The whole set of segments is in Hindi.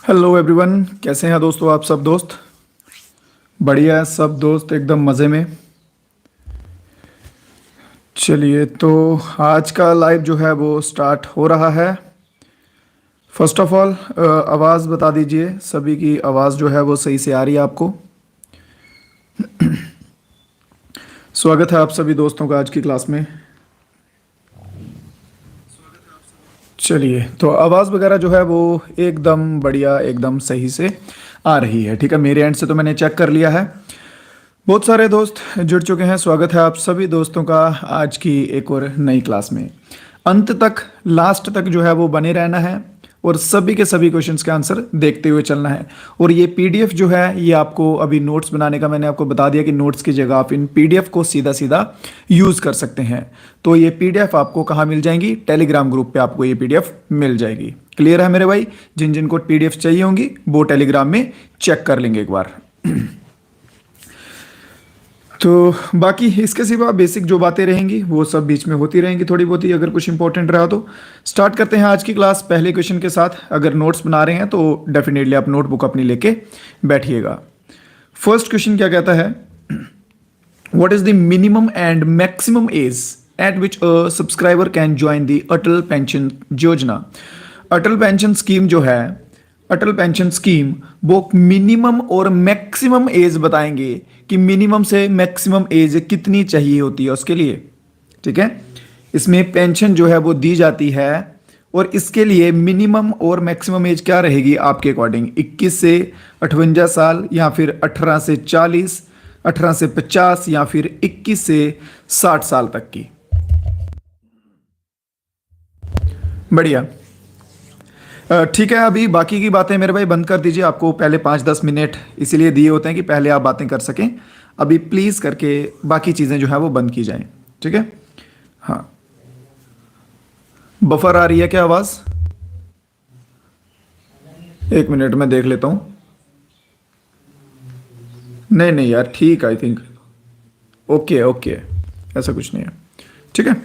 हेलो एवरीवन, कैसे हैं दोस्तों? आप सब दोस्त बढ़िया है? सब दोस्त एकदम मज़े में। चलिए, तो आज का लाइव जो है वो स्टार्ट हो रहा है। फर्स्ट ऑफ ऑल आवाज़ बता दीजिए, सभी की आवाज़ जो है वो सही से आ रही है आपको? स्वागत है आप सभी दोस्तों का आज की क्लास में। चलिए, तो आवाज़ वगैरह जो है वो एकदम बढ़िया, एकदम सही से आ रही है। ठीक है, मेरे एंड से तो मैंने चेक कर लिया है। बहुत सारे दोस्त जुड़ चुके हैं। स्वागत है आप सभी दोस्तों का आज की एक और नई क्लास में। अंत तक, लास्ट तक जो है वो बने रहना है और सभी के सभी क्वेश्चंस के आंसर देखते हुए चलना है। और ये पीडीएफ जो है ये आपको अभी नोट्स बनाने का मैंने आपको बता दिया कि नोट्स की जगह आप इन पीडीएफ को सीधा सीधा यूज़ कर सकते हैं। तो ये पीडीएफ आपको कहाँ मिल जाएंगी? टेलीग्राम ग्रुप पे आपको ये पीडीएफ मिल जाएगी। क्लियर है मेरे भाई? जिन जिन को पीडीएफ चाहिए होंगी वो टेलीग्राम में चेक कर लेंगे एक बार। तो बाकी इसके सिवा बेसिक जो बातें रहेंगी वो सब बीच में होती रहेंगी, थोड़ी बहुत ही अगर कुछ इंपॉर्टेंट रहा तो। स्टार्ट करते हैं आज की क्लास पहले क्वेश्चन के साथ। अगर नोट्स बना रहे हैं तो डेफिनेटली आप नोटबुक अपनी लेके बैठिएगा। फर्स्ट क्वेश्चन क्या कहता है? What is the minimum and maximum age eight which a subscriber can join the Atal pension योजना। अटल पेंशन स्कीम जो है, अटल पेंशन स्कीम वो मिनिमम और मैक्सिमम एज बताएंगे कि मिनिमम से मैक्सिमम एज कितनी चाहिए होती है उसके लिए। ठीक है, इसमें पेंशन जो है वो दी जाती है और इसके लिए मिनिमम और मैक्सिमम एज क्या रहेगी आपके अकॉर्डिंग? 21 से 58 साल, या फिर 18 से 40, 18 से 50, या फिर 21 से 60 साल तक की। बढ़िया, ठीक है। अभी बाकी की बातें मेरे भाई बंद कर दीजिए। आपको पहले 5-10 मिनट इसीलिए दिए होते हैं कि पहले आप बातें कर सकें। अभी प्लीज़ करके बाकी चीज़ें जो है वो बंद की जाएं। ठीक है, हाँ। बफर आ रही है क्या आवाज़? एक मिनट में देख लेता हूँ। नहीं नहीं यार, ठीक, आई थिंक ओके ओके, ऐसा कुछ नहीं है। ठीक है,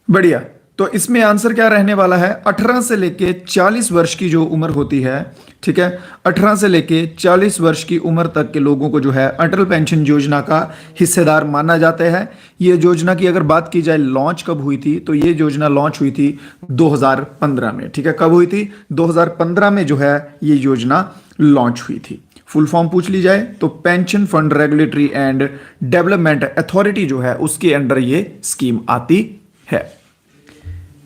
बढ़िया। तो इसमें आंसर क्या रहने वाला है? 18 से लेके 40 वर्ष की जो उम्र होती है, ठीक है, 18 से लेके 40 वर्ष की उम्र तक के लोगों को जो है अटल पेंशन योजना का हिस्सेदार माना जाता है। ये योजना की अगर बात की जाए लॉन्च कब हुई थी, तो ये योजना लॉन्च हुई थी 2015 में। ठीक है, कब हुई थी? 2015 में जो है ये योजना लॉन्च हुई थी। फुल फॉर्म पूछ ली जाए तो pension fund regulatory and development authority जो है उसके अंडर ये स्कीम आती है।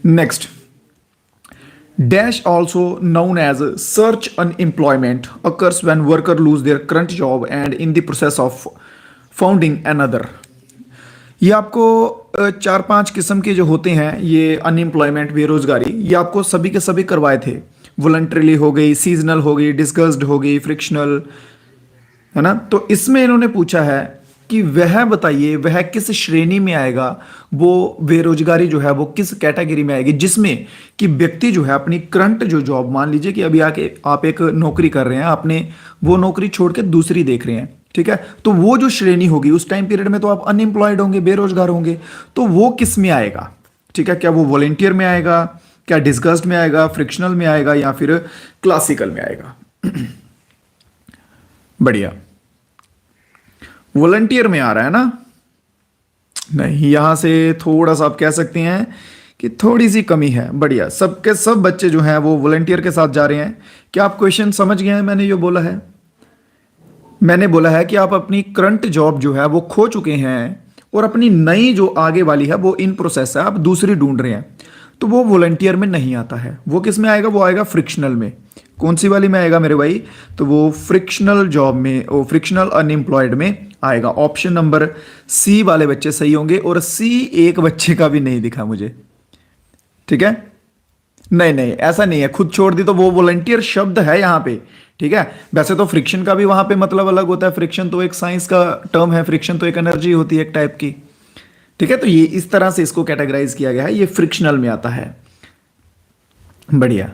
Next, dash also known as search unemployment occurs when worker lose their current job and in the process of founding another। ये आपको 4-5 किस्म के जो होते हैं ये अनएम्प्लॉयमेंट, बेरोजगारी, ये आपको सभी के सभी करवाए थे। वॉलंटरीली हो गई, सीजनल हो गई, डिस्कस्ड हो गई, फ्रिक्शनल, है ना। तो इसमें इन्होंने पूछा है कि वह बताइए वह किस श्रेणी में आएगा, वो बेरोजगारी जो है वो किस कैटेगरी में आएगी, जिसमें कि व्यक्ति जो है अपनी करंट जो जॉब, मान लीजिए कि अभी आके आप एक नौकरी कर रहे हैं, आपने वो नौकरी छोड़ के दूसरी देख रहे हैं, ठीक है, तो वो जो श्रेणी होगी उस टाइम पीरियड में तो आप अनएम्प्लॉयड होंगे, बेरोजगार होंगे, तो वो किस में आएगा? ठीक है, क्या वो वॉलेंटियर में आएगा, क्या डिस्कस्ड में आएगा, फ्रिक्शनल में आएगा, या फिर क्लासिकल में आएगा? बढ़िया, वॉलंटियर में आ रहा है ना? नहीं, यहां से थोड़ा सा आप कह सकते हैं कि थोड़ी सी कमी है। बढ़िया, सबके सब बच्चे जो हैं वो वॉलंटियर के साथ जा रहे हैं। क्या आप क्वेश्चन समझ गए हैं? मैंने ये बोला है, मैंने बोला है कि आप अपनी करंट जॉब जो है वो खो चुके हैं और अपनी नई जो आगे वाली है वो इन प्रोसेस है, आप दूसरी ढूंढ रहे हैं, तो वो वॉलंटियर में नहीं आता है। वो किस में आएगा? वो आएगा फ्रिक्शनल में। कौन सी वाली में आएगा मेरे भाई? तो वो फ्रिक्शनल जॉब में, वो फ्रिक्शनल अनएम्प्लॉयड में आएगा। ऑप्शन नंबर सी वाले बच्चे सही होंगे, और सी एक बच्चे का भी नहीं दिखा मुझे। ठीक है, नहीं नहीं ऐसा नहीं है, खुद छोड़ दी तो वो वॉलंटियर शब्द है यहां पे। ठीक है, वैसे तो फ्रिक्शन का भी वहां पे मतलब अलग होता है। फ्रिक्शन तो एक साइंस का टर्म है, फ्रिक्शन तो एक एनर्जी होती है एक टाइप की। ठीक है, तो ये इस तरह से इसको कैटेगराइज किया गया है, ये फ्रिक्शनल में आता है। बढ़िया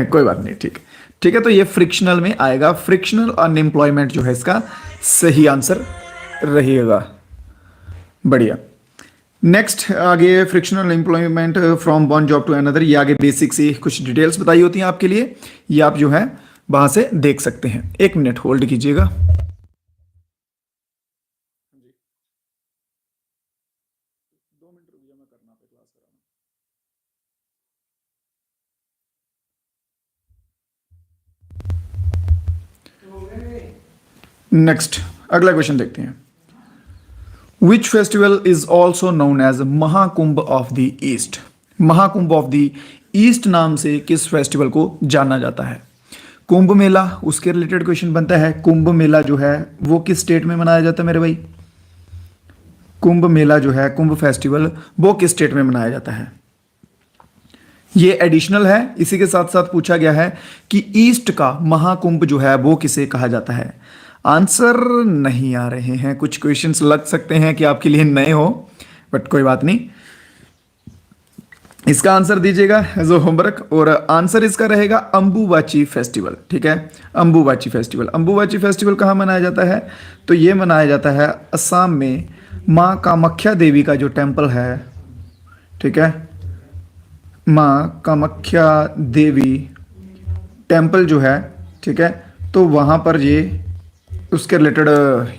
कोई बात नहीं, ठीक ठीक है, तो ये फ्रिक्शनल में आएगा। फ्रिक्शनल अनएम्प्लॉयमेंट जो है इसका सही आंसर रहेगा। बढ़िया, नेक्स्ट आगे frictional employment from one job to another, ये आगे बेसिक से कुछ डिटेल्स बताई होती हैं आपके लिए, ये आप जो है वहां से देख सकते हैं। एक मिनट होल्ड कीजिएगा। नेक्स्ट अगला क्वेश्चन देखते हैं। Which festival is also known as Mahakumbh of the east. Mahakumbh of the east नाम से किस फेस्टिवल को जाना जाता है? कुंभ मेला, उसके रिलेटेड क्वेश्चन बनता है। कुंभ मेला जो है वो किस स्टेट में मनाया जाता है मेरे भाई? कुंभ मेला जो है, कुंभ फेस्टिवल, वो किस स्टेट में मनाया जाता है? ये एडिशनल है। इसी के साथ साथ पूछा गया है कि ईस्ट का महाकुंभ जो है वो किसे कहा जाता है? आंसर नहीं आ रहे हैं। कुछ क्वेश्चंस लग सकते हैं कि आपके लिए नए हो, बट कोई बात नहीं, इसका आंसर दीजिएगा एज अ होमवर्क। और आंसर इसका रहेगा अंबुबाची फेस्टिवल। ठीक है, अंबुबाची फेस्टिवल। अंबुबाची फेस्टिवल कहाँ मनाया जाता है? तो ये मनाया जाता है असम में, माँ कामाख्या देवी का जो टेम्पल है, ठीक है, माँ कामाख्या देवी टेम्पल जो है, ठीक है, तो वहाँ पर ये उसके रिलेटेड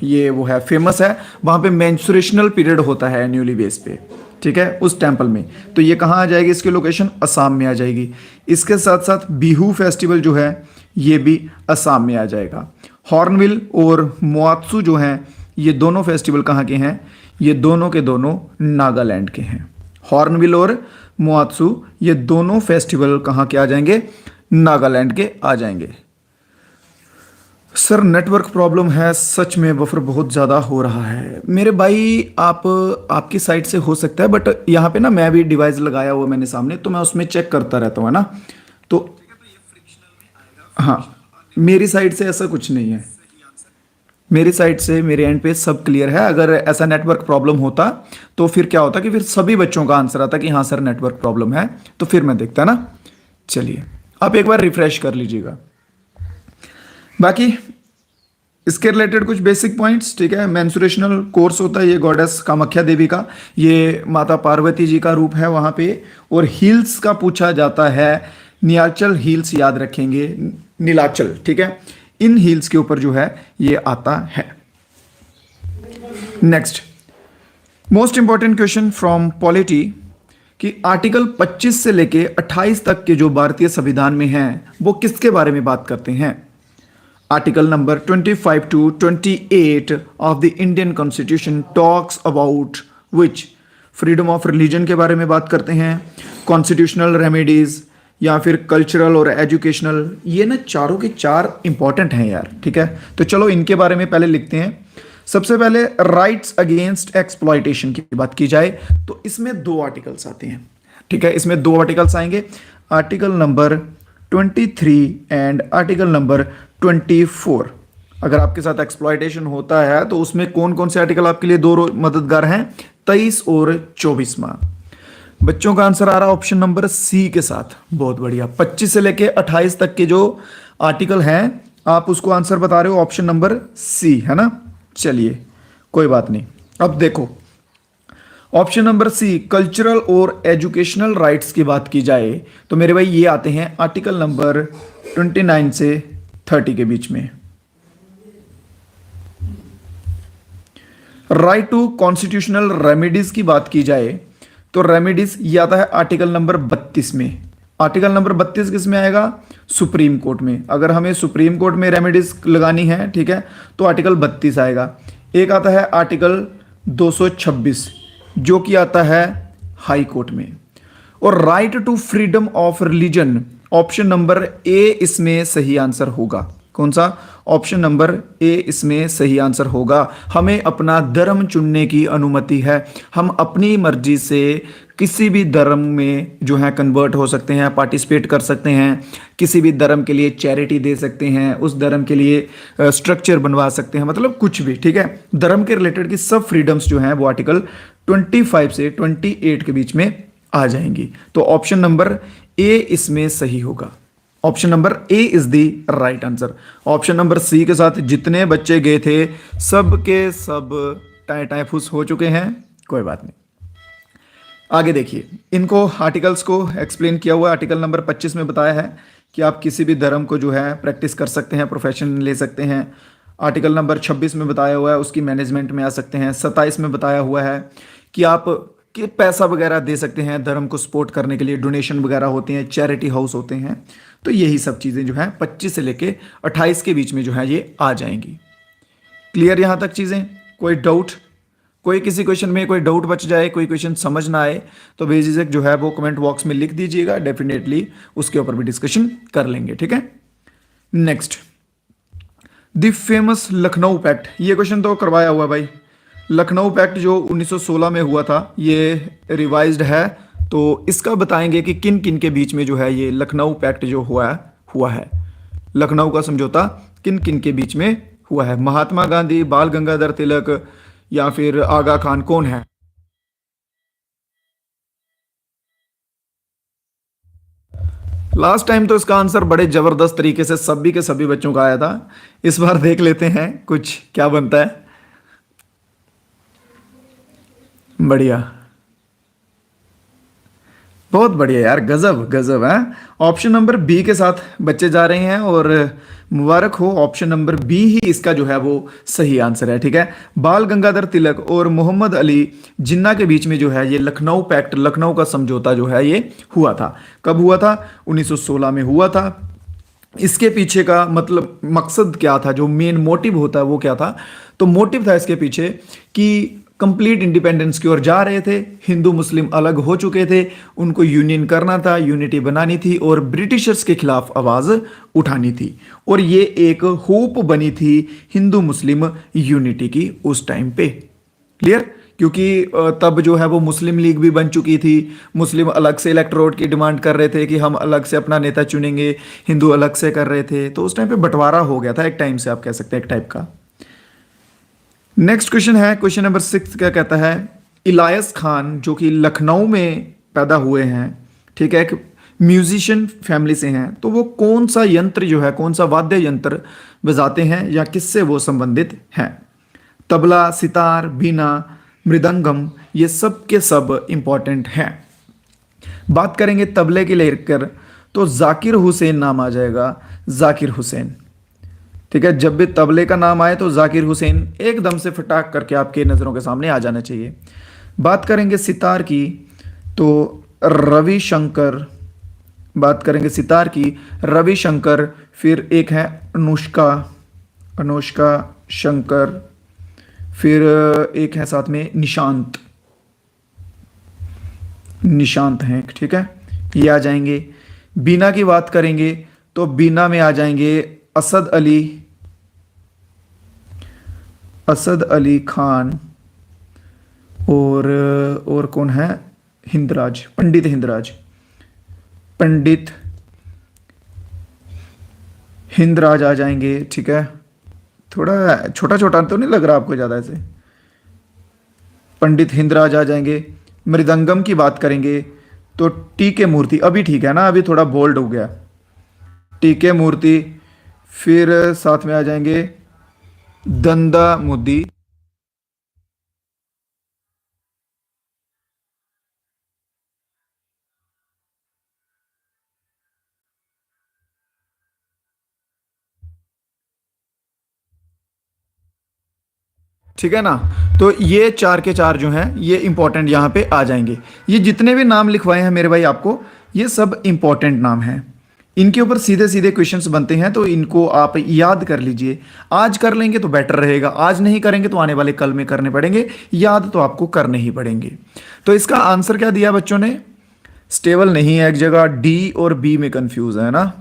ये वो है, फेमस है। वहाँ पे मेंस्ट्रुएशनल पीरियड होता है एन्युअली बेस पे, ठीक है, उस टेम्पल में। तो ये कहाँ आ जाएगी? इसकी लोकेशन असम में आ जाएगी। इसके साथ साथ बिहू फेस्टिवल जो है ये भी असम में आ जाएगा। हॉर्नबिल और मोआत्सु जो हैं, ये दोनों फेस्टिवल कहाँ के हैं? ये दोनों के दोनों नागालैंड के हैं। हॉर्नबिल और मोआत्सु ये दोनों फेस्टिवल कहाँ के आ जाएंगे? नागालैंड के आ जाएंगे। सर नेटवर्क प्रॉब्लम है, सच में बफर बहुत ज़्यादा हो रहा है मेरे भाई। आपकी साइड से हो सकता है, बट यहाँ पे ना मैं भी डिवाइस लगाया हुआ मैंने सामने, तो मैं उसमें चेक करता रहता हूँ, है ना। तो हाँ, मेरी साइड से ऐसा कुछ नहीं है। मेरी साइड से, मेरे एंड पे सब क्लियर है। अगर ऐसा नेटवर्क प्रॉब्लम होता तो फिर क्या होता कि फिर सभी बच्चों का आंसर आता कि हाँ सर नेटवर्क प्रॉब्लम है, तो फिर मैं देखता ना। चलिए आप एक बार रिफ्रेश कर लीजिएगा। बाकी इसके रिलेटेड कुछ बेसिक पॉइंट्स, ठीक है। मेंस्ट्रुएशनल कोर्स होता है ये गॉडेस कामाख्या देवी का, ये माता पार्वती जी का रूप है वहाँ पे। और हिल्स का पूछा जाता है, नीलाचल हिल्स याद रखेंगे, नीलाचल, ठीक है, इन हिल्स के ऊपर जो है ये आता है। Next most important question from polity कि आर्टिकल 25 से लेके 28 तक के जो भारतीय संविधान में हैं वो किसके बारे में बात करते हैं? Article number 25 to 28 of the Indian constitution talks about which? Freedom of religion के बारे में बात करते हैं, कॉन्स्टिट्यूशनल रेमेडीज, या फिर कल्चरल और एजुकेशनल। ये ना चारों के चार इंपॉर्टेंट हैं यार, ठीक है। तो चलो इनके बारे में पहले लिखते हैं। सबसे पहले राइट्स अगेंस्ट एक्सप्लॉयटेशन की बात की जाए तो इसमें दो आर्टिकल्स आते हैं, ठीक है, इसमें दो आर्टिकल्स आएंगे, article number 23 and article number 24। अगर आपके साथ एक्सप्लॉयटेशन होता है तो उसमें कौन कौन से आर्टिकल आपके लिए दो मददगार हैं? 23 और 24वां। बच्चों का आंसर आ रहा है ऑप्शन नंबर सी के साथ, बहुत बढ़िया। 25 से लेके 28 तक के जो आर्टिकल हैं आप उसको आंसर बता रहे हो ऑप्शन नंबर सी, है ना। चलिए कोई बात नहीं। अब देखो ऑप्शन नंबर सी, कल्चरल और एजुकेशनल राइट्स की बात की जाए तो मेरे भाई ये आते हैं आर्टिकल नंबर 29 से 30 के बीच में। राइट टू कॉन्स्टिट्यूशनल रेमेडीज की बात की जाए तो रेमेडीज ये आता है आर्टिकल नंबर 32 में। आर्टिकल नंबर 32 किस में आएगा? सुप्रीम कोर्ट में। अगर हमें सुप्रीम कोर्ट में रेमेडीज लगानी है, ठीक है, तो आर्टिकल 32 आएगा। एक आता है आर्टिकल 226 जो कि आता है हाई कोर्ट में। और right to freedom of religion, option number A इसमें सही आंसर होगा। कौन सा? ऑप्शन नंबर ए इसमें सही आंसर होगा। हमें अपना धर्म चुनने की अनुमति है, हम अपनी मर्जी से किसी भी धर्म में जो है कन्वर्ट हो सकते हैं, पार्टिसिपेट कर सकते हैं, किसी भी धर्म के लिए चैरिटी दे सकते हैं, उस धर्म के लिए स्ट्रक्चर बनवा सकते हैं, मतलब कुछ भी, ठीक है। धर्म के रिलेटेड की सब फ्रीडम्स जो हैं वो आर्टिकल 25 से 28 के बीच में आ जाएंगी। तो ऑप्शन नंबर ए इसमें सही होगा। Option number A is the right answer. Option number C के साथ जितने बच्चे गए थे सब के सब टाई टाई फुस हो चुके हैं, कोई बात नहीं। आगे देखिए, इनको आर्टिकल्स को एक्सप्लेन किया हुआ है। आर्टिकल नंबर 25 में बताया है कि आप किसी भी धर्म को जो है प्रैक्टिस कर सकते हैं, प्रोफेशन ले सकते हैं। आर्टिकल नंबर 26 में बताया हुआ है उसकी मैनेजमेंट में आ सकते हैं। 27 में बताया हुआ है कि आप कि पैसा वगैरह दे सकते हैं धर्म को सपोर्ट करने के लिए, डोनेशन वगैरह होते हैं, चैरिटी हाउस होते हैं। तो यही सब चीज़ें जो है 25 से लेके 28 के बीच में जो है ये आ जाएंगी। क्लियर यहाँ तक चीज़ें? कोई डाउट? कोई किसी क्वेश्चन में कोई डाउट बच जाए, कोई क्वेश्चन समझ ना आए, तो बेझिझक जो है वो कमेंट बॉक्स में लिख दीजिएगा, डेफिनेटली उसके ऊपर भी डिस्कशन कर लेंगे। ठीक है, next, the famous Lucknow pact. ये क्वेश्चन तो करवाया हुआ है भाई। लखनऊ पैक्ट जो 1916 में हुआ था, ये रिवाइज्ड है, तो इसका बताएंगे कि किन किन के बीच में जो है ये लखनऊ पैक्ट जो हुआ है। लखनऊ का समझौता किन किन के बीच में हुआ है? महात्मा गांधी, बाल गंगाधर तिलक, या फिर आगा खान, कौन है? लास्ट टाइम तो इसका आंसर बड़े जबरदस्त तरीके से सभी के सभी बच्चों का आया था। इस बार देख लेते हैं कुछ क्या बनता है। बढ़िया, बहुत बढ़िया यार, गजब गजब है। ऑप्शन नंबर बी के साथ बच्चे जा रहे हैं और मुबारक हो, ऑप्शन नंबर बी ही इसका जो है वो सही आंसर है। ठीक है, बाल गंगाधर तिलक और मोहम्मद अली जिन्ना के बीच में जो है ये लखनऊ पैक्ट, लखनऊ का समझौता जो है ये हुआ था। कब हुआ था? 1916 में हुआ था। इसके पीछे का मतलब मकसद क्या था, जो मेन मोटिव होता है वो क्या था? तो मोटिव था इसके पीछे कि कंप्लीट इंडिपेंडेंस की ओर जा रहे थे, हिंदू मुस्लिम अलग हो चुके थे, उनको यूनियन करना था, यूनिटी बनानी थी और ब्रिटिशर्स के खिलाफ आवाज उठानी थी। और ये एक होप बनी थी हिंदू मुस्लिम यूनिटी की उस टाइम पे। क्लियर? क्योंकि तब जो है वो मुस्लिम लीग भी बन चुकी थी, मुस्लिम अलग से इलेक्टोरेट की डिमांड कर रहे थे कि हम अलग से अपना नेता चुनेंगे, हिंदू अलग से कर रहे थे। तो उस टाइम पे बंटवारा हो गया था एक टाइम से, आप कह सकते हैं एक टाइप का। नेक्स्ट क्वेश्चन है, क्वेश्चन नंबर 6 क्या कहता है? इलायस खान जो कि लखनऊ में पैदा हुए हैं, ठीक है, एक म्यूजिशियन फैमिली से हैं, तो वो कौन सा यंत्र जो है, कौन सा वाद्य यंत्र बजाते हैं या किससे वो संबंधित हैं? तबला, सितार, बीना, मृदंगम, ये सब के सब इंपॉर्टेंट हैं। बात करेंगे तबले की लेकर तो जाकिर हुसैन नाम आ जाएगा, जाकिर हुसैन। ठीक है, जब भी तबले का नाम आए तो जाकिर हुसैन एकदम से फटाक करके आपके नज़रों के सामने आ जाना चाहिए। बात करेंगे सितार की तो रविशंकर, बात करेंगे सितार की रविशंकर, फिर एक है अनुष्का, अनुष्का शंकर, फिर एक है साथ में निशांत, निशांत हैं। ठीक है, ये आ जाएंगे। बीना की बात करेंगे तो बीना में आ जाएंगे असद अली, असद अली खान, और कौन है? हिंदराज, पंडित हिंदराज, पंडित हिंदराज आ जाएंगे। ठीक है, थोड़ा छोटा छोटा तो नहीं लग रहा आपको ज़्यादा ऐसे? पंडित हिंदराज आ जाएंगे। मृदंगम की बात करेंगे तो टी के मूर्ति, अभी ठीक है ना, अभी थोड़ा बोल्ड हो गया, टी के मूर्ति। फिर साथ में आ जाएंगे दंदा मुद्दी, ठीक है ना। तो ये चार के चार जो हैं ये इंपॉर्टेंट यहाँ पे आ जाएंगे। ये जितने भी नाम लिखवाए हैं मेरे भाई आपको, ये सब इंपॉर्टेंट नाम हैं। इनके ऊपर सीधे सीधे क्वेश्चंस बनते हैं, तो इनको आप याद कर लीजिए। आज कर लेंगे तो बेटर रहेगा, आज नहीं करेंगे तो आने वाले कल में करने पड़ेंगे, याद तो आपको करने ही पड़ेंगे। तो इसका आंसर क्या दिया बच्चों ने? स्टेबल नहीं है, एक जगह डी और बी में कंफ्यूज है ना,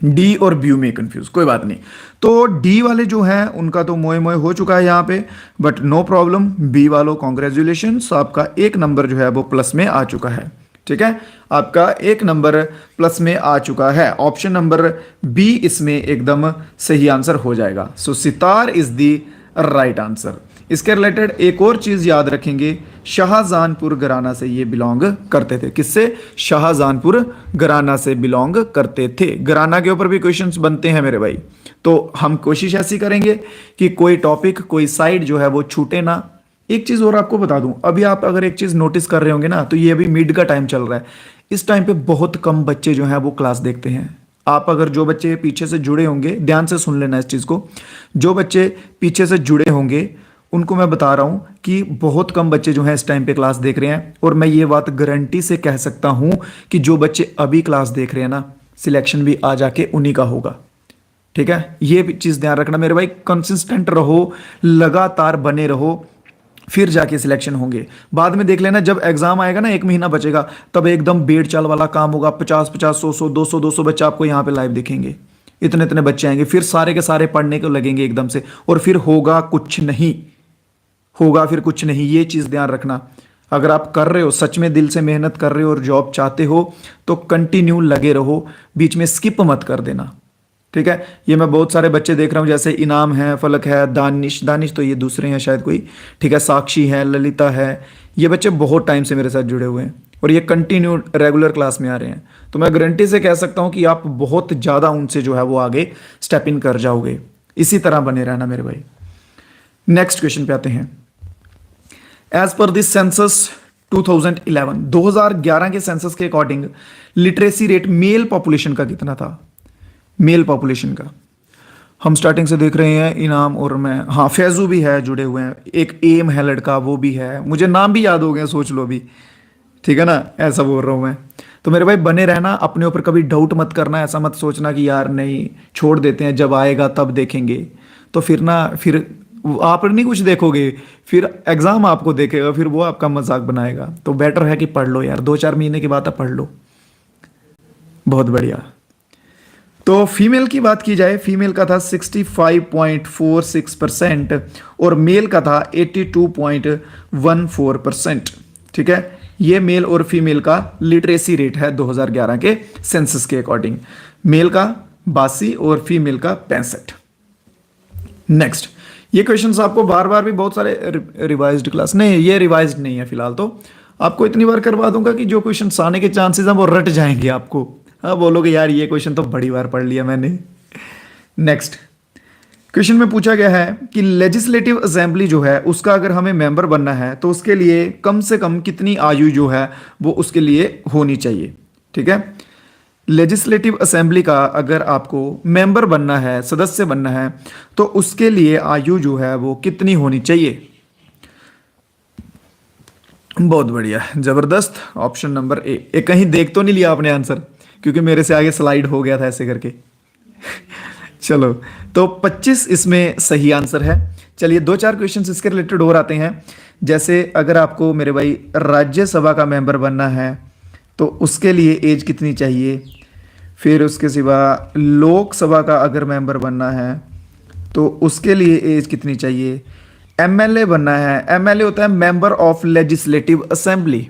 डी और बी में कंफ्यूज, कोई बात नहीं। तो डी वाले जो हैं उनका तो मोए मोए हो चुका है यहाँ पे, बट नो प्रॉब्लम। बी वालों कॉन्ग्रेचुलेशन, आपका एक नंबर जो है वो प्लस में आ चुका है। ठीक है, आपका एक नंबर प्लस में आ चुका है। ऑप्शन नंबर बी इसमें एकदम सही आंसर हो जाएगा। So sitar is the right answer. इसके रिलेटेड एक और चीज याद रखेंगे, शाहजहानपुर घराना से ये बिलोंग करते थे। किससे? शाहजहानपुर घराना से बिलोंग करते थे। घराना के ऊपर भी क्वेश्चंस बनते हैं मेरे भाई, तो हम कोशिश ऐसी करेंगे कि कोई टॉपिक, कोई साइड जो है वो छूटे ना, एक चीज और आपको बता दूं, अभी आप अगर एक चीज नोटिस कर रहे होंगे ना, तो ये अभी मिड का टाइम चल रहा है। इस टाइम पे बहुत कम बच्चे जो हैं वो क्लास देखते हैं। आप अगर जो बच्चे पीछे से जुड़े होंगे, ध्यान से सुन लेना इस चीज को, जो बच्चे पीछे से जुड़े होंगे उनको मैं बता रहा हूं कि बहुत कम बच्चे जो हैं इस टाइम पे क्लास देख रहे हैं। और मैं ये बात गारंटी से कह सकता हूं कि जो बच्चे अभी क्लास देख रहे हैं ना, सिलेक्शन भी आ जाके उन्हीं का होगा। ठीक है, ये भी चीज ध्यान रखना मेरे भाई। कंसिस्टेंट रहो, लगातार बने रहो, फिर जाके सिलेक्शन होंगे। बाद में देख लेना, जब एग्जाम आएगा ना, 1 महीना बचेगा, तब एकदम बेड़ चाल वाला काम होगा। 50-50, 100-100, 200-200 बच्चे आपको यहाँ पे लाइव दिखेंगे। इतने इतने बच्चे आएंगे, फिर सारे के सारे पढ़ने को लगेंगे एकदम से, और फिर होगा कुछ नहीं, होगा फिर कुछ नहीं। ये चीज ध्यान रखना। अगर आप कर रहे हो, सच में दिल से मेहनत कर रहे हो और जॉब चाहते हो, तो कंटिन्यू लगे रहो, बीच में स्किप मत कर देना। ठीक है, ये मैं बहुत सारे बच्चे देख रहा हूँ, जैसे इनाम है, फलक है, दानिश तो ये दूसरे हैं शायद कोई, ठीक है, साक्षी है, ललिता है। ये बच्चे बहुत टाइम से मेरे साथ जुड़े हुए हैं और ये कंटिन्यू रेगुलर क्लास में आ रहे हैं। तो मैं गारंटी से कह सकता हूँ कि आप बहुत ज़्यादा उनसे जो है वो आगे स्टेप इन कर जाओगे। इसी तरह बने रहना मेरे भाई। नेक्स्ट क्वेश्चन पे आते हैं। एज पर दिस सेंसस 2011 के सेंसस के according literacy rate mail population का कितना था? मेल पॉपुलेशन का हम स्टार्टिंग से देख रहे हैं। इनाम और मैं, हाँ, फैजू भी है, जुड़े हुए हैं। एक एम है लड़का, वो भी है, मुझे नाम भी याद हो गए, सोच लो अभी। ठीक है ना, ऐसा बोल रहा हूँ मैं। तो मेरे भाई बने रहना, अपने ऊपर कभी डाउट मत करना। ऐसा मत सोचना कि यार नहीं, छोड़ देते हैं, जब आएगा तब देखेंगे। तो फिर ना, फिर आप नहीं कुछ देखोगे, फिर एग्जाम आपको देखेगा, फिर वो आपका मजाक बनाएगा। तो बेटर है कि पढ़ लो यार, 2-4 महीने की बात है, पढ़ लो। बहुत बढ़िया। तो फीमेल की बात की जाए, फीमेल का था 65.46% और मेल का था 82.14%। ठीक है, ये मेल और फीमेल का लिटरेसी रेट है 2011 के सेंसस के अकॉर्डिंग। मेल का 82 और फीमेल का 65। नेक्स्ट, ये क्वेश्चंस आपको बार बार भी बहुत सारे रिवाइज्ड क्लास नहीं, ये रिवाइज्ड नहीं है फिलहाल, तो आपको इतनी बार करवा दूंगा कि जो क्वेश्चंस आने के चांसेस हैं वो रट जाएंगे आपको। हाँ, बोलोगे यार ये क्वेश्चन तो बड़ी बार पढ़ लिया मैंने। नेक्स्ट क्वेश्चन में पूछा गया है कि लेजिस्लेटिव असेंबली जो है उसका अगर हमें मेंबर बनना है तो उसके लिए कम से कम कितनी आयु जो है वो उसके लिए होनी चाहिए। ठीक है, लेजिस्लेटिव असेंबली का अगर आपको मेंबर बनना है, सदस्य बनना है, तो उसके लिए आयु जो है वो कितनी होनी चाहिए? बहुत बढ़िया, जबरदस्त। ऑप्शन नंबर ए। कहीं देख तो नहीं लिया आपने आंसर, क्योंकि मेरे से आगे स्लाइड हो गया था ऐसे करके। चलो, तो 25 इसमें सही आंसर है। चलिए 2-4 क्वेश्चंस इसके रिलेटेड और आते हैं। जैसे अगर आपको मेरे भाई राज्यसभा का मेंबर बनना है तो उसके लिए एज कितनी चाहिए? फिर उसके सिवा लोकसभा का अगर मेंबर बनना है तो उसके लिए एज कितनी चाहिए? एमएलए बनना है, एमएलए होता है मेंबर ऑफ लेजिस्लेटिव असेंबली।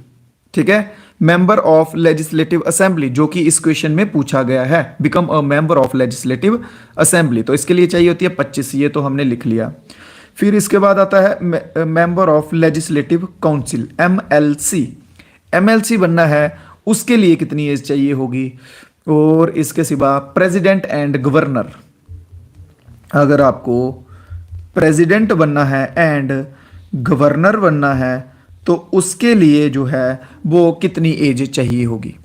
ठीक है, मेंबर ऑफ लेजिस्लेटिव असेंबली, जो कि इस क्वेश्चन में पूछा गया है, become a member of legislative assembly, तो इसके लिए चाहिए होती है 25। ये तो हमने लिख लिया। फिर इसके बाद आता है member of legislative council, MLC. MLC बनना है, उसके लिए कितनी एज चाहिए होगी? और इसके सिवा प्रेसिडेंट एंड गवर्नर, अगर आपको प्रेसिडेंट बनना है एंड गवर्नर बनना है तो उसके लिए जो है वो कितनी एज चाहिए होगी?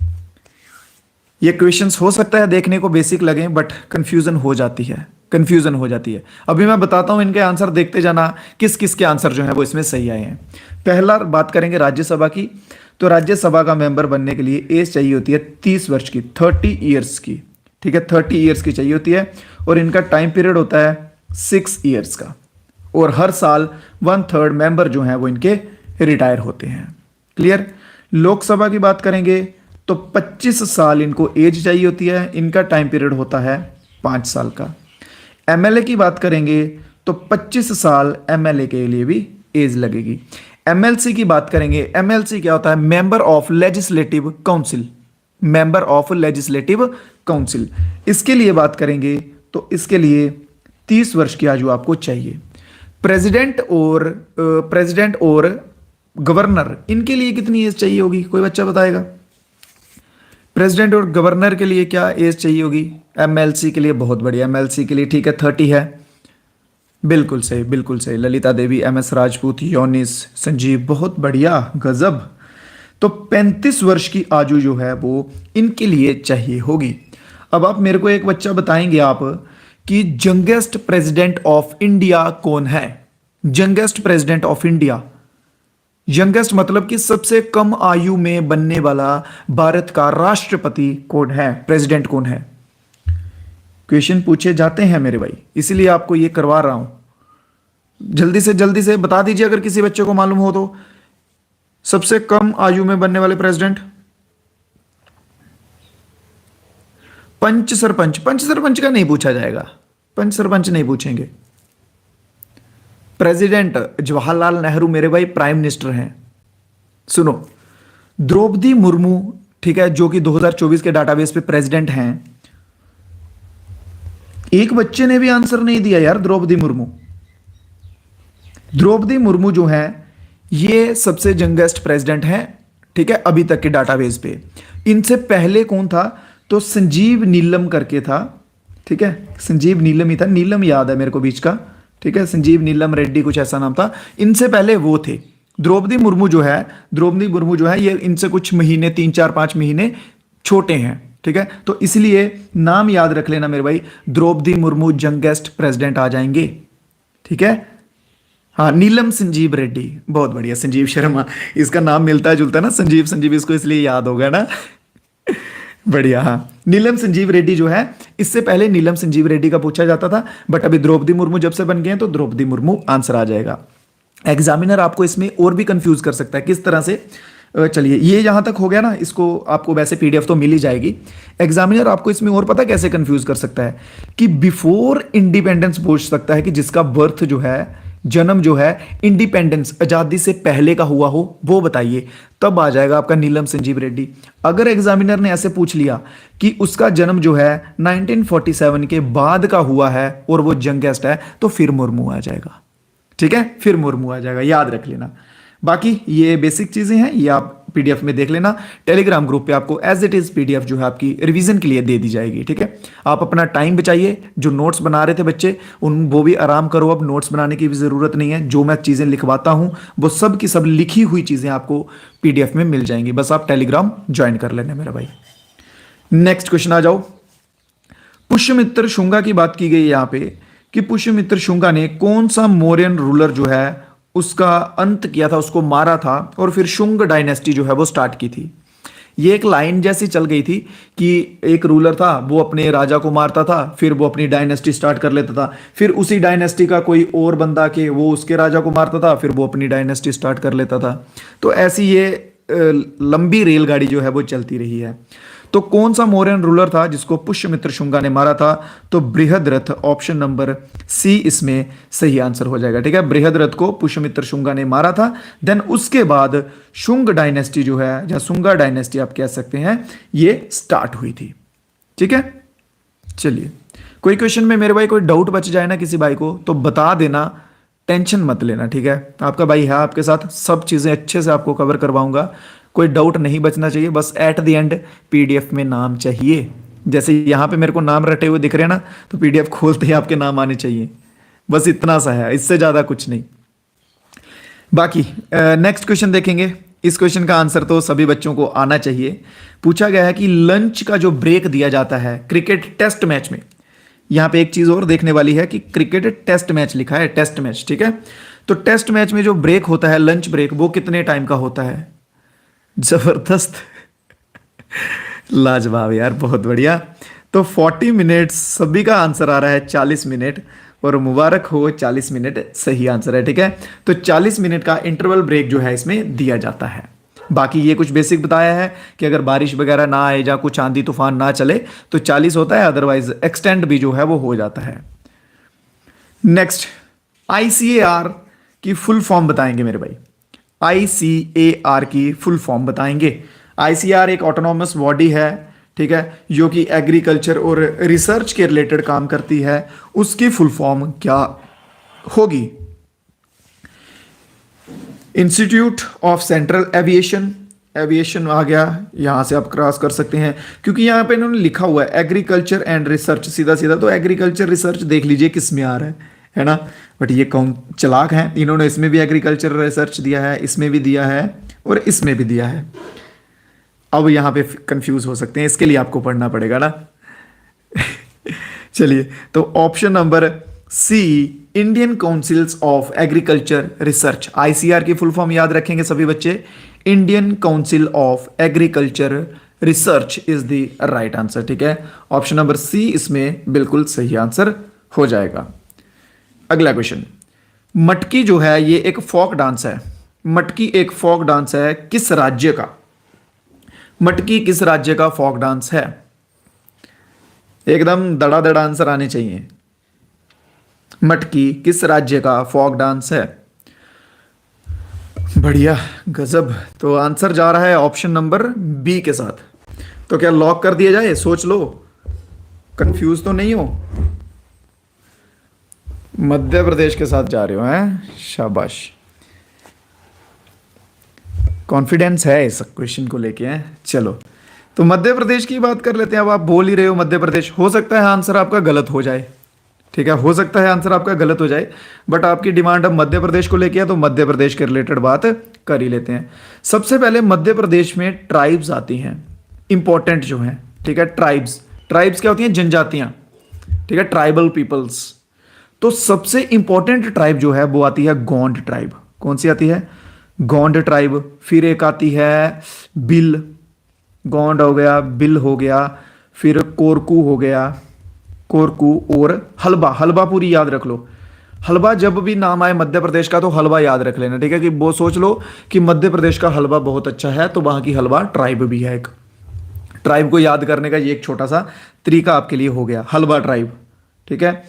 ये क्वेश्चंस हो सकता है देखने को बेसिक लगे, बट कंफ्यूजन हो जाती है, कंफ्यूजन हो जाती है। अभी मैं बताता हूं, इनके आंसर देखते जाना, किस किस के आंसर जो है वो इसमें सही आए हैं। पहला बात करेंगे राज्यसभा की। तो राज्यसभा का मेंबर बनने के लिए एज चाहिए होती है 30 वर्ष की, 30 ईयर्स की। ठीक है, 30 ईयर्स की चाहिए होती है और इनका टाइम पीरियड होता है 6 ईयर्स का। और हर साल 1/3 मेंबर जो हैं वो इनके रिटायर होते हैं। क्लियर। लोकसभा की बात करेंगे तो 25 साल इनको एज चाहिए होती है, इनका टाइम पीरियड होता है 5 साल का। एमएलए की बात करेंगे तो 25 साल एमएलए के लिए भी एज लगेगी। एमएलसी की बात करेंगे, एमएलसी क्या होता है? Member of legislative council, member of legislative council. इसके लिए बात करेंगे तो इसके लिए 30 वर्ष की आयु आपको चाहिए। प्रेसिडेंट और गवर्नर, इनके लिए कितनी एज चाहिए होगी? कोई बच्चा बताएगा? प्रेसिडेंट और गवर्नर के लिए क्या एज चाहिए होगी? एमएलसी के लिए बहुत बढ़िया, एमएलसी के लिए ठीक है 30 है। बिल्कुल सही, बिल्कुल सही। ललिता देवी, एम एस राजपूत, योनिस, संजीव, बहुत बढ़िया, गजब। तो 35 वर्ष की आयु जो है वो इनके लिए चाहिए होगी। अब आप मेरे को एक बच्चा बताएंगे आप कि यंगेस्ट प्रेसिडेंट ऑफ इंडिया कौन है? Youngest president of India, youngest मतलब कि सबसे कम आयु में बनने वाला भारत का राष्ट्रपति कौन है, प्रेसिडेंट कौन है? क्वेश्चन पूछे जाते हैं मेरे भाई, इसीलिए आपको ये करवा रहा हूं। जल्दी से बता दीजिए अगर किसी बच्चे को मालूम हो तो। सबसे कम आयु में बनने वाले प्रेसिडेंट। पंच सरपंच, पंच सरपंच का नहीं पूछा जाएगा, पंच सरपंच नहीं पूछेंगे। प्रेसिडेंट जवाहरलाल नेहरू मेरे भाई प्राइम मिनिस्टर हैं। सुनो, द्रौपदी मुर्मू, ठीक है, जो कि 2024 के डाटाबेस पे प्रेसिडेंट हैं। एक बच्चे ने भी आंसर नहीं दिया यार। द्रौपदी मुर्मू, द्रौपदी मुर्मू जो है ये सबसे यंगेस्ट प्रेसिडेंट हैं, ठीक है, अभी तक के डाटाबेस पे। इनसे पहले कौन था? तो संजीव नीलम करके था, ठीक है, संजीव नीलम ही था, नीलम याद है मेरे को बीच का, ठीक है, संजीव नीलम रेड्डी कुछ ऐसा नाम था। इनसे पहले वो थे। द्रौपदी मुर्मू जो है, द्रौपदी मुर्मू जो है ये इनसे कुछ महीने, 3 4 5 महीने छोटे हैं, ठीक है। तो इसलिए नाम याद रख लेना मेरे भाई, द्रौपदी मुर्मू यंगेस्ट प्रेसिडेंट आ जाएंगे, ठीक है। हाँ, नीलम संजीव रेड्डी, बहुत बढ़िया। संजीव शर्मा, इसका नाम मिलता है जुलता है ना, संजीव संजीव, इसको इसलिए याद होगा ना। बढ़िया। हाँ, नीलम संजीव रेड्डी जो है, इससे पहले नीलम संजीव रेड्डी का पूछा जाता था, बट अभी द्रौपदी मुर्मू जब से बन गए हैं तो द्रौपदी मुर्मू आंसर आ जाएगा। एग्जामिनर आपको इसमें और भी कंफ्यूज कर सकता है, किस तरह से? चलिए, ये यहां तक हो गया ना, इसको आपको वैसे पीडीएफ तो मिल ही जाएगी। एग्जामिनर आपको इसमें और पता कैसे कंफ्यूज कर सकता है कि बिफोर इंडिपेंडेंस पूछ सकता है कि जिसका बर्थ जो है, जन्म जो है इंडिपेंडेंस, आजादी से पहले का हुआ हो, वो बताइए, तब आ जाएगा आपका नीलम संजीव रेड्डी। अगर एग्जामिनर ने ऐसे पूछ लिया कि उसका जन्म जो है 1947 के बाद का हुआ है और वो यंगेस्ट है, तो फिर मुर्मू आ जाएगा, ठीक है, फिर मुर्मू आ जाएगा, याद रख लेना। बाकी ये बेसिक चीजें हैं, ये आप पीडीएफ में देख लेना। टेलीग्राम ग्रुप पे आपको एज इट इज पीडीएफ जो है आपकी रिवीजन के लिए दे दी जाएगी, ठीक है। आप अपना टाइम बचाइए, जो नोट्स बना रहे थे बच्चे उन वो भी आराम करो, अब नोट्स बनाने की भी जरूरत नहीं है। जो मैं चीजें लिखवाता हूं वो सब की सब लिखी हुई चीजें आपको पीडीएफ में मिल जाएंगी, बस आप टेलीग्राम ज्वाइन कर लेना मेरा भाई। नेक्स्ट क्वेश्चन आ जाओ। पुष्यमित्र शुंगा की बात की गई है यहां पे कि पुष्यमित्र शुंगा ने कौन सा मौर्यन रूलर जो है उसका अंत किया था, उसको मारा था, और फिर शुंग डायनेस्टी जो है वो स्टार्ट की थी। ये एक लाइन जैसी चल गई थी कि एक रूलर था, वो अपने राजा को मारता था, फिर वो अपनी डायनेस्टी स्टार्ट कर लेता था, फिर उसी डायनेस्टी का कोई और बंदा के वो उसके राजा को मारता था, फिर वो अपनी डायनेस्टी स्टार्ट कर लेता था। तो ऐसी ये लंबी रेलगाड़ी जो है वो चलती रही है। तो कौन सा मौर्यन रूलर था जिसको पुष्यमित्र शुंगा ने मारा था? तो बृहद्रथ, ऑप्शन नंबर सी इसमें सही आंसर हो जाएगा, ठीक है। बृहद्रथ को पुष्यमित्र शुंगा ने मारा था। देन उसके बाद शुंग डायनेस्टी जो है, या शुंगा डायनेस्टी आप कह सकते हैं, ये स्टार्ट हुई थी, ठीक है। चलिए, कोई क्वेश्चन में मेरे भाई कोई डाउट बच जाए ना किसी भाई को तो बता देना, टेंशन मत लेना, ठीक है। आपका भाई है आपके साथ, सब चीजें अच्छे से आपको कवर करवाऊंगा, कोई डाउट नहीं बचना चाहिए। बस एट द एंड पीडीएफ में नाम चाहिए। जैसे यहां पे मेरे को नाम रटे हुए दिख रहे हैं ना, तो पीडीएफ खोलते ही आपके नाम आने चाहिए, बस इतना सा है, इससे ज्यादा कुछ नहीं। बाकी नेक्स्ट क्वेश्चन देखेंगे। इस क्वेश्चन का आंसर तो सभी बच्चों को आना चाहिए। पूछा गया है कि लंच का जो ब्रेक दिया जाता है क्रिकेट टेस्ट मैच में, यहां पे एक चीज और देखने वाली है कि क्रिकेट टेस्ट मैच लिखा है, टेस्ट मैच, ठीक है। तो टेस्ट मैच में जो ब्रेक होता है, लंच ब्रेक, वो कितने टाइम का होता है? जबरदस्त, लाजवाब यार, बहुत बढ़िया। तो 40 मिनट्स, सभी का आंसर आ रहा है 40 मिनट, और मुबारक हो, 40 मिनट सही आंसर है, ठीक है। तो 40 मिनट का इंटरवल ब्रेक जो है इसमें दिया जाता है। बाकी ये कुछ बेसिक बताया है कि अगर बारिश वगैरह ना आए या कुछ आंधी तूफान ना चले तो 40 होता है, अदरवाइज एक्सटेंड भी जो है वो हो जाता है। नेक्स्ट, आईसीएआर की फुल फॉर्म बताएंगे मेरे भाई। आईसीएआर की फुल फॉर्म बताएंगे। आईसीएआर एक ऑटोनॉमस बॉडी है, ठीक है, जो कि एग्रीकल्चर और रिसर्च के रिलेटेड काम करती है। उसकी फुल फॉर्म क्या होगी? Institute of central aviation, aviation आ गया, यहां से आप क्रॉस कर सकते हैं क्योंकि यहां पे इन्होंने लिखा हुआ है एग्रीकल्चर एंड रिसर्च, सीधा सीधा तो एग्रीकल्चर रिसर्च देख लीजिए किस में आ रहा है ना। बट ये कौन चालाक हैं, इन्होंने इसमें भी एग्रीकल्चर रिसर्च दिया है, इसमें भी दिया है और इसमें भी दिया है। अब यहाँ पे कंफ्यूज हो सकते हैं, इसके लिए आपको पढ़ना पड़ेगा ना। चलिए, तो option number C, Indian councils of agriculture research, ICR की फुल फॉर्म याद रखेंगे सभी बच्चे, Indian council of agriculture research is the right answer. ठीक है, ऑप्शन नंबर सी इसमें बिल्कुल सही आंसर हो जाएगा। अगला क्वेश्चन, मटकी जो है ये एक फोक डांस है, मटकी एक फोक डांस है, किस राज्य का? मटकी किस राज्य का फोक डांस है? एकदम धड़ाधड़ आंसर आने चाहिए। मटकी किस राज्य का फोक डांस है? बढ़िया, गजब। तो आंसर जा रहा है ऑप्शन नंबर बी के साथ। तो क्या लॉक कर दिया जाए? सोच लो, कंफ्यूज तो नहीं हो। मध्य प्रदेश के साथ जा रहे हो हैं, शाबाश, कॉन्फिडेंस है इस क्वेश्चन को लेके हैं। चलो, तो मध्य प्रदेश की बात कर लेते हैं। अब आप बोल ही रहे हो मध्य प्रदेश, हो सकता है आंसर आपका गलत हो जाए। ठीक है, हो सकता है आंसर आपका गलत हो जाए, बट आपकी डिमांड अब मध्य प्रदेश को लेके है, तो मध्य प्रदेश के रिलेटेड बात कर ही लेते हैं। सबसे पहले मध्य प्रदेश में ट्राइब्स आती हैं, इंपॉर्टेंट जो हैं। ठीक है, ट्राइब्स, ट्राइब्स क्या होती हैं? जनजातियां। ठीक है, ट्राइबल पीपल्स। तो सबसे इंपॉर्टेंट ट्राइब जो है वो आती है गोंड ट्राइब। कौन सी आती है? गोंड ट्राइब। फिर एक आती है बिल, गोंड हो गया, बिल हो गया, फिर कोरकू हो गया, कोरकू, और हलबा। हलबा पूरी याद रख लो। हलवा, जब भी नाम आए मध्य प्रदेश का तो हलवा याद रख लेना। ठीक है, कि वो सोच लो कि मध्य प्रदेश का हलवा बहुत अच्छा है, तो वहां की हलवा ट्राइब भी है। एक ट्राइब को याद करने का ये एक छोटा सा तरीका आपके लिए हो गया, हलवा ट्राइब। ठीक है,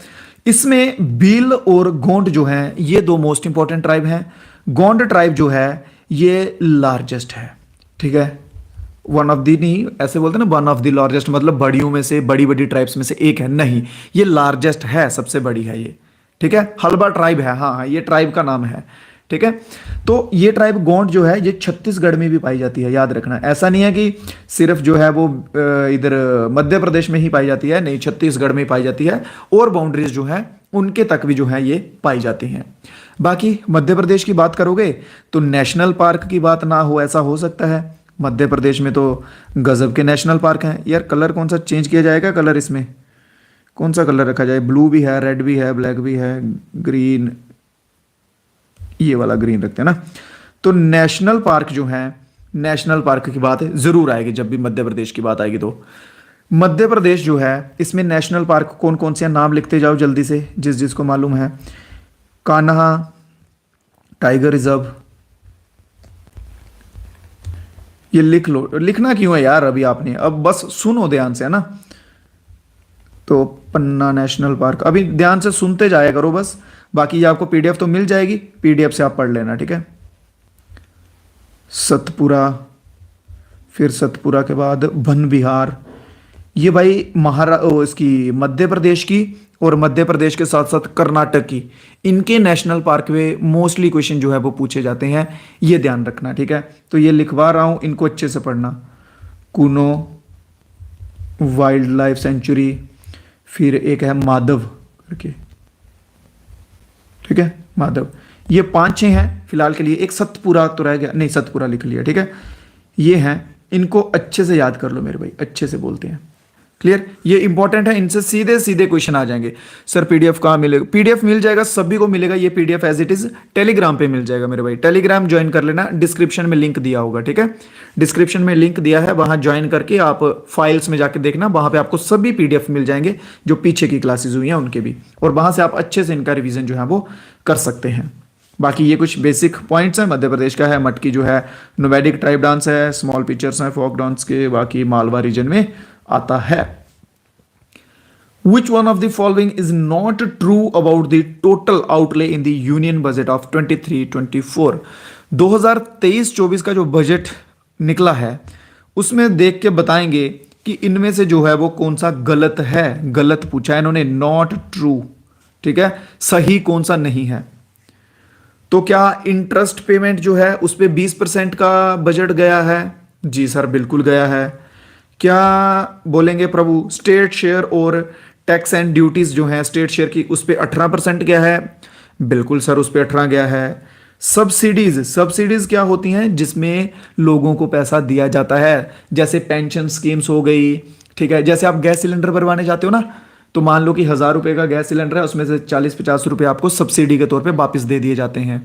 इसमें भील और गोंड जो है ये दो मोस्ट इंपॉर्टेंट ट्राइब हैं। गोंड ट्राइब जो है ये लार्जेस्ट है। ठीक है, वन ऑफ दी नहीं, ऐसे बोलते हैं ना, वन ऑफ द लार्जेस्ट, मतलब बड़ियों में से, बड़ी बड़ी ट्राइब्स में से एक है। नहीं, ये लार्जेस्ट है, सबसे बड़ी है ये। ठीक है, हलबा ट्राइब है, हाँ हाँ, ये ट्राइब का नाम है। ठीक है, तो ये ट्राइब गोंड जो है ये छत्तीसगढ़ में भी पाई जाती है, याद रखना। ऐसा नहीं है कि सिर्फ जो है वो इधर मध्य प्रदेश में ही पाई जाती है, नहीं, छत्तीसगढ़ में पाई जाती है, और बाउंड्रीज जो है उनके तक भी जो है ये पाई जाती हैं। बाकी मध्य प्रदेश की बात करोगे तो नेशनल पार्क की बात ना हो, ऐसा हो सकता है। मध्य प्रदेश में तो गजब के नेशनल पार्क हैं। यार कलर कौन सा चेंज किया जाएगा? कलर इसमें कौन सा कलर रखा जाए? ब्लू भी है, रेड भी है, ब्लैक भी है, ग्रीन, ये वाला ग्रीन रखते हैं ना। तो नेशनल पार्क जो है, नेशनल पार्क की बात जरूर आएगी जब भी मध्य प्रदेश की बात आएगी। तो मध्य प्रदेश जो है इसमें नेशनल पार्क कौन कौन से नाम लिखते जाओ जल्दी से, जिस जिसको मालूम है। कान्हा टाइगर रिजर्व, ये लिख लो। लिखना क्यों है यार अभी आपने, अब बस सुनो ध्यान से, है ना। तो पन्ना नेशनल पार्क, अभी ध्यान से सुनते जाया करो बस, बाकी ये आपको पीडीएफ तो मिल जाएगी, पीडीएफ से आप पढ़ लेना। ठीक है, सतपुरा, फिर सतपुरा के बाद वन विहार, ये भाई इसकी मध्य प्रदेश की, और मध्य प्रदेश के साथ साथ कर्नाटक की, इनके नेशनल पार्क में मोस्टली क्वेश्चन जो है वो पूछे जाते हैं, ये ध्यान रखना। ठीक है, तो ये लिखवा रहा हूं, इनको अच्छे से पढ़ना। कुनो वाइल्ड लाइफ सेंचुरी, फिर एक है माधव करके। ठीक है, माधव, ये 5-6 हैं फिलहाल के लिए। एक सतपुरा तो रह गया, नहीं सतपुरा लिख लिया। ठीक है, ये हैं, इनको अच्छे से याद कर लो मेरे भाई, अच्छे से बोलते हैं। क्लियर, ये इंपॉर्टेंट है, इनसे सीधे सीधे क्वेश्चन आ जाएंगे। सर पीडीएफ कहाँ मिलेगा? पीडीएफ मिल जाएगा, सभी को मिलेगा ये PDF as it is, Telegram पे मिल जाएगा मेरे भाई। टेलीग्राम ज्वाइन कर लेना, डिस्क्रिप्शन में लिंक दिया होगा। ठीक है, डिस्क्रिप्शन में लिंक दिया है, वहां ज्वाइन करके आप फाइल्स में जाके देखना, वहां पे आपको सभी पीडीएफ मिल जाएंगे जो पीछे की क्लासेज हुई हैं उनके भी, और वहां से आप अच्छे से इनका रिविजन जो है वो कर सकते हैं। बाकी ये कुछ बेसिक पॉइंट्स हैं। मध्य प्रदेश का है, मटकी जो है नोमैडिक ट्राइब डांस है, स्मॉल पिक्चर्स हैं फोक डांस के, बाकी मालवा रीजन में आता है। Which one of the following is not true about the total outlay in the union budget of 23-24? 2023-24 का जो बजट निकला है उसमें देख के बताएंगे कि इनमें से जो है वो कौन सा गलत है। गलत पूछा है इन्होंने, नॉट ट्रू। ठीक है, सही कौन सा नहीं है। तो क्या इंटरेस्ट पेमेंट जो है उस पर 20% का बजट गया है? जी सर बिल्कुल गया है। क्या बोलेंगे प्रभु, स्टेट शेयर और टैक्स एंड ड्यूटीज जो है स्टेट शेयर की, उस पर 18% गया है। बिल्कुल सर, उस पे 18 गया है। सब्सिडीज, सब्सिडीज क्या होती हैं? जिसमें लोगों को पैसा दिया जाता है, जैसे पेंशन स्कीम्स हो गई। ठीक है, जैसे आप गैस सिलेंडर भरवाने जाते हो ना, तो मान लो कि 1,000 रुपए का गैस सिलेंडर है, उसमें से 40-50 रुपए आपको सब्सिडी के तौर पे वापस दे दिए जाते हैं।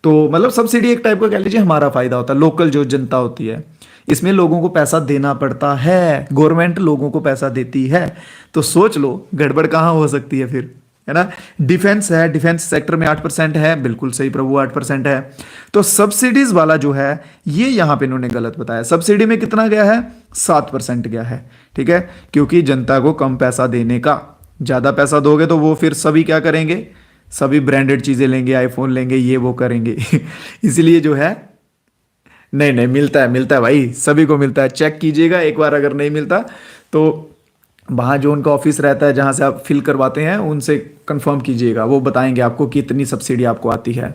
तो मतलब सब्सिडी एक टाइप का कह लीजिए हमारा फायदा होता है, लोकल जो जनता होती है। इसमें लोगों को पैसा देना पड़ता है, गवर्नमेंट लोगों को पैसा देती है। तो सोच लो गड़बड़ कहाँ हो सकती है फिर, है ना? डिफेंस है, डिफेंस सेक्टर में 8% है, बिल्कुल सही प्रभु, 8% है। तो सब्सिडीज वाला जो है ये यहां पे इन्होंने गलत बताया। सब्सिडी में कितना गया है? 7% गया है। ठीक है, क्योंकि जनता को कम पैसा देने का, ज्यादा पैसा दोगे तो वो फिर सभी क्या करेंगे? सभी ब्रांडेड चीजें लेंगे, आईफोन लेंगे, ये वो करेंगे। इसलिए जो है, नहीं नहीं, मिलता है भाई, सभी को मिलता है। चेक कीजिएगा एक बार, अगर नहीं मिलता तो वहाँ जो उनका ऑफिस रहता है जहाँ से आप फिल करवाते हैं उनसे कंफर्म कीजिएगा, वो बताएंगे आपको कि इतनी सब्सिडी आपको आती है।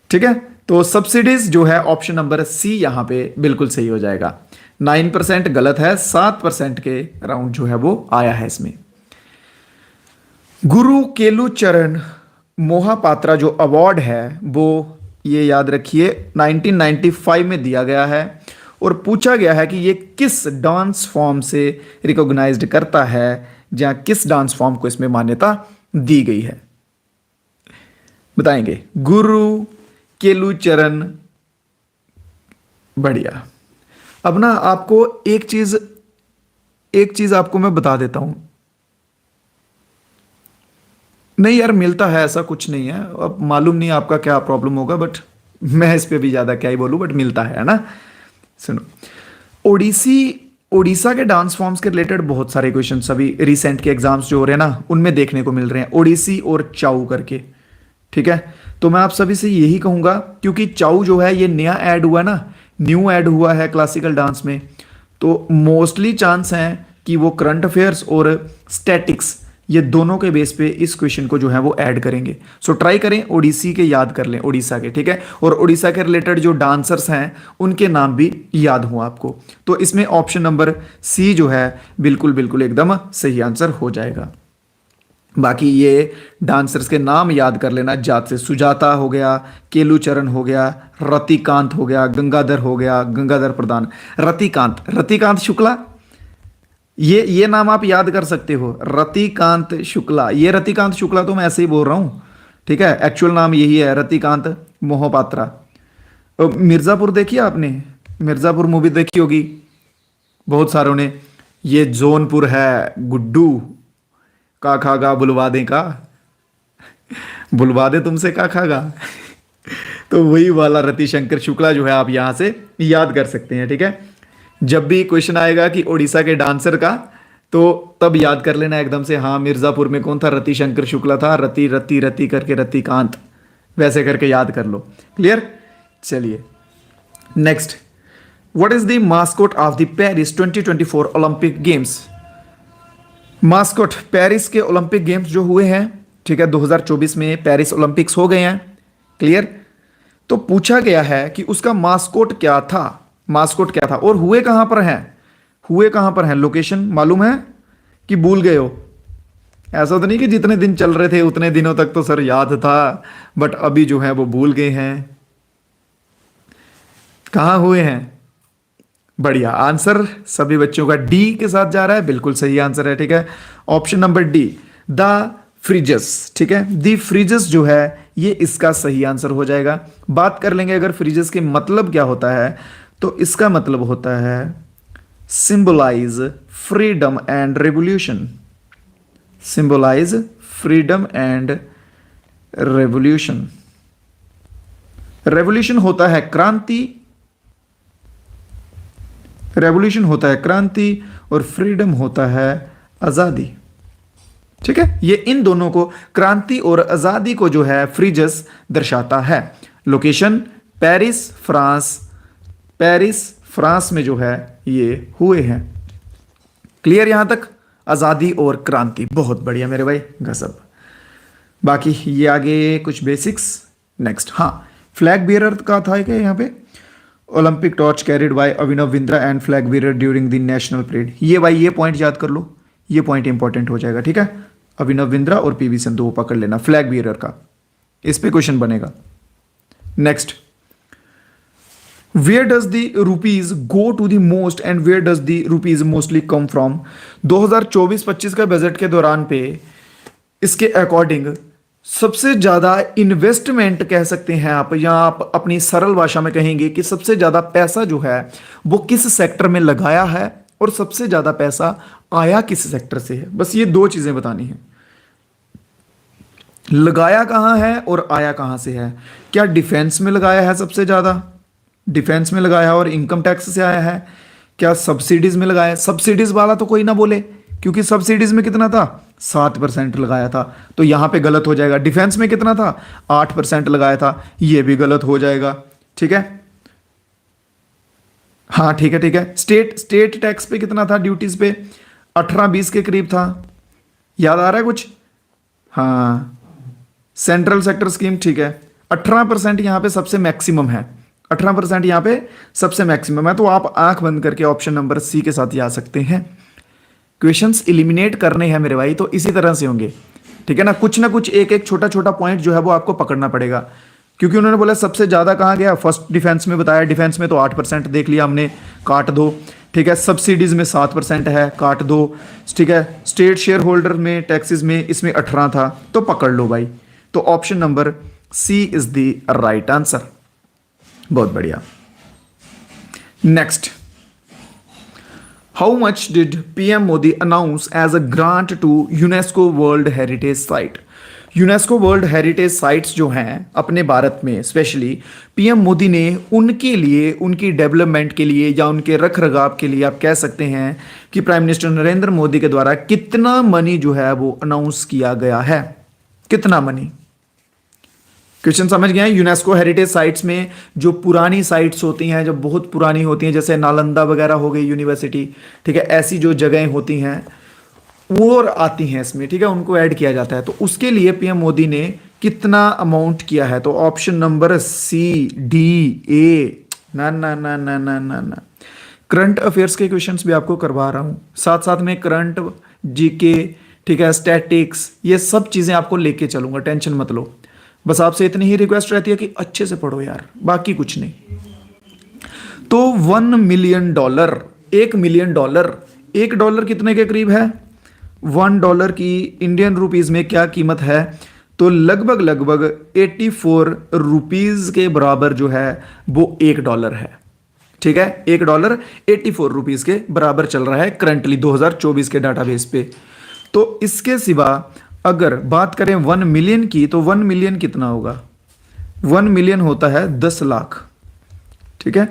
ठीक है, तो सब्सिडीज जो है ऑप्शन नंबर सी यहाँ पे बिल्कुल सही हो जाएगा। 9% गलत है, 7% के राउंड जो है वो आया है इसमें। गुरु केलुचरण मोहापात्रा जो अवार्ड है वो, ये याद रखिए, 1995 में दिया गया है। और पूछा गया है कि ये किस डांस फॉर्म से रिकॉग्नाइज्ड करता है, या किस डांस फॉर्म को इसमें मान्यता दी गई है? बताएंगे। गुरु केलुचरण, बढ़िया। अब ना आपको एक चीज आपको मैं बता देता हूं। नहीं यार, मिलता है, ऐसा कुछ नहीं है। अब मालूम नहीं आपका क्या प्रॉब्लम होगा, बट मैं इस पे भी ज्यादा क्या ही बोलूं, बट मिलता है ना। सुनो, ओडिशा के डांस फॉर्म्स के रिलेटेड बहुत सारे क्वेश्चन अभी रिसेंट के एग्जाम्स जो हो रहे हैं ना, उनमें देखने को मिल रहे हैं, ओडिसी और चाऊ करके। ठीक है, तो मैं आप सभी से यही कहूंगा, क्योंकि चाऊ जो है ये नया ऐड हुआ ना, न्यू ऐड हुआ है क्लासिकल डांस में, तो मोस्टली चांस है कि वो करंट अफेयर्स और स्टैटिक्स, ये दोनों के बेस पे इस क्वेश्चन को जो है वो ऐड करेंगे। सो ट्राई करें, ओडिसी के याद कर लें, ओडिशा के। ठीक है, और ओडिशा के रिलेटेड जो डांसर्स हैं उनके नाम भी याद हो आपको। तो इसमें ऑप्शन नंबर सी जो है बिल्कुल बिल्कुल एकदम सही आंसर हो जाएगा। बाकी ये डांसर्स के नाम याद कर लेना, जात से सुजाता हो गया, केलुचरण हो गया, रतिकांत हो गया, गंगाधर हो गया, गंगाधर प्रधान, रतिकांत शुक्ला, ये नाम आप याद कर सकते हो, रतिकांत शुक्ला। ये रतिकांत शुक्ला तो मैं ऐसे ही बोल रहा हूं, ठीक है, एक्चुअल नाम यही है, रतिकांत मोहपात्रा। मिर्जापुर देखी आपने? मिर्जापुर मूवी देखी होगी बहुत सारों ने। ये जौनपुर है, गुड्डू का खागा बुलवा दे का, बुलवा दे तुमसे का खागा। तो वही वाला रतिशंकर शुक्ला जो है आप यहां से याद कर सकते हैं। ठीक है, जब भी क्वेश्चन आएगा कि उड़ीसा के डांसर का, तो तब याद कर लेना एकदम से, हाँ मिर्जापुर में कौन था? रतिशंकर शुक्ला था, रति रति रति करके रतिकांत, वैसे करके याद कर लो। क्लियर? चलिए next, what is the mascot of the Paris 2024 Olympic games? Mascot, Paris के ओलंपिक गेम्स जो हुए हैं, ठीक है, 2024 में पेरिस ओलंपिक्स हो गए हैं। क्लियर? तो पूछा गया है कि उसका मास्कोट क्या था, मास्कोट क्या था, और हुए कहां पर हैं, हुए कहां पर हैं, लोकेशन मालूम है कि भूल गए हो? ऐसा तो नहीं कि जितने दिन चल रहे थे उतने दिनों तक तो सर याद था, बट अभी जो है वो भूल गए हैं। कहां हुए हैं? बढ़िया, आंसर सभी बच्चों का डी के साथ जा रहा है, बिल्कुल सही आंसर है। ठीक है, ऑप्शन नंबर डी, द फ्रिजस। ठीक है, द फ्रिजस जो है ये इसका सही आंसर हो जाएगा। बात कर लेंगे अगर फ्रिजस के मतलब क्या होता है, तो इसका मतलब होता है symbolize freedom and revolution, symbolize freedom and revolution. Revolution होता है क्रांति, रेवोल्यूशन होता है क्रांति, और फ्रीडम होता है आजादी। ठीक है, ये इन दोनों को, क्रांति और आजादी को जो है फ्रीजस दर्शाता है। Location Paris France, Paris France में जो है ये हुए हैं। क्लियर यहां तक? आजादी और क्रांति, बहुत बढ़िया मेरे भाई, गजब। बाकी ये आगे कुछ बेसिक्स। नेक्स्ट, हाँ, फ्लैग बियरर का था क्या यहाँ पे? Olympic torch carried by Abhinav Bindra and flag bearer during the national parade. ये भाई ये पॉइंट याद कर लो, ये पॉइंट इंपॉर्टेंट हो जाएगा। ठीक है, अभिनव बिंद्रा और पीवी सिंधु, वो पकड़ लेना, फ्लैग बियरर का, इस पे क्वेश्चन बनेगा। Next, where does the rupees go to the most and where does the rupees mostly come from? 2024-25 का बजट के दौरान पे इसके अकॉर्डिंग सबसे ज्यादा इन्वेस्टमेंट कह सकते हैं आप, या आप अपनी सरल भाषा में कहेंगे कि सबसे ज्यादा पैसा जो है वो किस सेक्टर में लगाया है और सबसे ज्यादा पैसा आया किस सेक्टर से है। बस ये दो चीजें बतानी है, लगाया कहां है और आया कहां से है। क्या डिफेंस में लगाया है सबसे ज्यादा, डिफेंस में लगाया है और इनकम टैक्स से आया है? क्या सब्सिडीज में लगाया है? सब्सिडीज वाला तो कोई ना बोले, क्योंकि सब्सिडीज में कितना था, 7% लगाया था, तो यहां पे गलत हो जाएगा। डिफेंस में कितना था, 8% लगाया था, ये भी गलत हो जाएगा। ठीक है, हाँ ठीक है ठीक है। स्टेट टैक्स पे कितना था, ड्यूटीज पे 18-20 के करीब था, याद आ रहा है कुछ? हाँ, सेंट्रल सेक्टर स्कीम, ठीक है। 18% यहां पे सबसे मैक्सिमम है, 18% यहां पे सबसे मैक्सिमम है, तो आप आंख बंद करके ऑप्शन नंबर सी के साथ जा सकते हैं। क्वेश्चंस एलिमिनेट करने हैं मेरे भाई, तो इसी तरह से होंगे, ठीक है ना कुछ एक एक छोटा छोटा पॉइंट जो है वो आपको पकड़ना पड़ेगा, क्योंकि उन्होंने बोला सबसे ज्यादा कहां गया, फर्स्ट डिफेंस में बताया, डिफेंस में तो 8% देख लिया हमने, काट दो। ठीक है, सब्सिडीज में 7% है, काट दो। ठीक है, स्टेट शेयर होल्डर में टैक्सेस में इसमें 18 था, तो पकड़ लो भाई। तो option number C is the right answer. बहुत बढ़िया। Next, how much did PM Modi announce as a grant to UNESCO world heritage site? UNESCO world heritage sites जो हैं अपने भारत में स्पेशली, पीएम मोदी ने उनके लिए, उनकी डेवलपमेंट के लिए या उनके रख रखाव के लिए आप कह सकते हैं कि प्राइम मिनिस्टर नरेंद्र मोदी के द्वारा कितना मनी जो है वो अनाउंस किया गया है, कितना मनी? क्वेश्चन समझ गए हैं? यूनेस्को हेरिटेज साइट्स में जो पुरानी साइट्स होती हैं, जो बहुत पुरानी होती हैं, जैसे नालंदा वगैरह हो गई यूनिवर्सिटी, ठीक है, ऐसी जो जगहें होती हैं वो आती हैं इसमें, ठीक है, उनको ऐड किया जाता है। तो उसके लिए पीएम मोदी ने कितना अमाउंट किया है? तो ऑप्शन नंबर सी, डी, ए, ना ना ना ना ना ना ना। करंट अफेयर्स के क्वेश्चंस भी आपको करवा रहा हूं, साथ साथ में करंट, जीके, ठीक है, स्टैटिक्स, ये सब चीजें आपको लेके चलूंगा, टेंशन मत लो। बस आपसे इतनी ही रिक्वेस्ट रहती है कि अच्छे से पढ़ो यार, बाकी कुछ नहीं। तो $1 मिलियन, $1 मिलियन, $1 कितने के करीब है? $1 की इंडियन रुपीज में क्या कीमत है? तो लगभग 84 रुपीज के बराबर जो है वो $1 है। ठीक है, $1 84 रुपीज के बराबर चल रहा है करंटली 2024 के डाटाबेस पे। तो इसके सिवा अगर बात करें 1 मिलियन की, तो 1 मिलियन कितना होगा? 1 मिलियन होता है 10 लाख। ठीक है,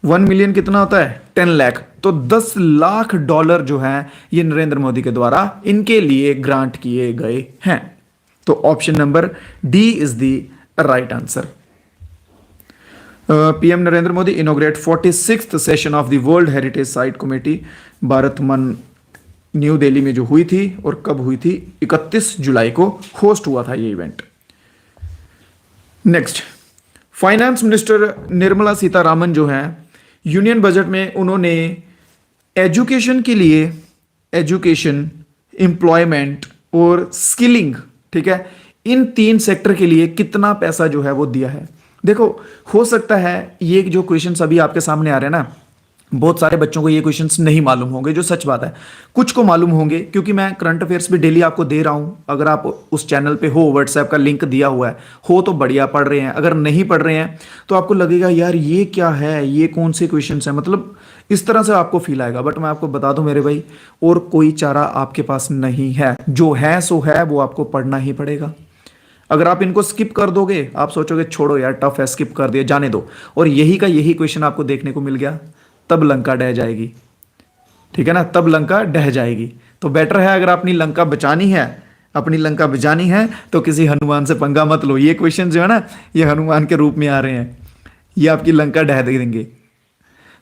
1 मिलियन कितना होता है? 10 लाख। तो $10 लाख जो है ये नरेंद्र मोदी के द्वारा इनके लिए ग्रांट किए गए हैं। तो option number D is the right answer. PM Narendra Modi इनोग्रेट 46th session of the world heritage site committee, Bharat मन न्यू दिल्ली में जो हुई थी, और कब हुई थी? 31 जुलाई को होस्ट हुआ था ये event. Next, finance minister Nirmala Sitharaman जो है यूनियन बजट में उन्होंने एजुकेशन के लिए, एजुकेशन, एम्प्लॉयमेंट और स्किलिंग, ठीक है, इन 3 सेक्टर के लिए कितना पैसा जो है वो दिया है। देखो, हो सकता है ये जो क्वेश्चंस अभी आपके सामने आ रहे हैं ना, बहुत सारे बच्चों को ये क्वेश्चंस नहीं मालूम होंगे, जो सच बात है। कुछ को मालूम होंगे, क्योंकि मैं करंट अफेयर्स भी डेली आपको दे रहा हूं। अगर आप उस चैनल पे हो, व्हाट्सएप का लिंक दिया हुआ है, हो तो बढ़िया, पढ़ रहे हैं। अगर नहीं पढ़ रहे हैं तो आपको लगेगा यार ये क्या है, ये कौन से क्वेश्चंस हैं, मतलब इस तरह से आपको फील आएगा। बट मैं आपको बता दूं मेरे भाई, और कोई चारा आपके पास नहीं है, जो है सो है, वो आपको पढ़ना ही पड़ेगा। अगर आप इनको स्किप कर दोगे, आप सोचोगे छोड़ो यार टफ है, स्किप कर दिया, जाने दो, और यही का यही क्वेश्चन आपको देखने को मिल गया, तब लंका ढह जाएगी। ठीक है ना, तब लंका ढह जाएगी। तो बेटर है, अगर अपनी लंका बचानी है, अपनी लंका बचानी है, तो किसी हनुमान से पंगा मत लो। ये क्वेश्चन जो है ना, ये हनुमान के रूप में आ रहे हैं, ये आपकी लंका ढह देंगे।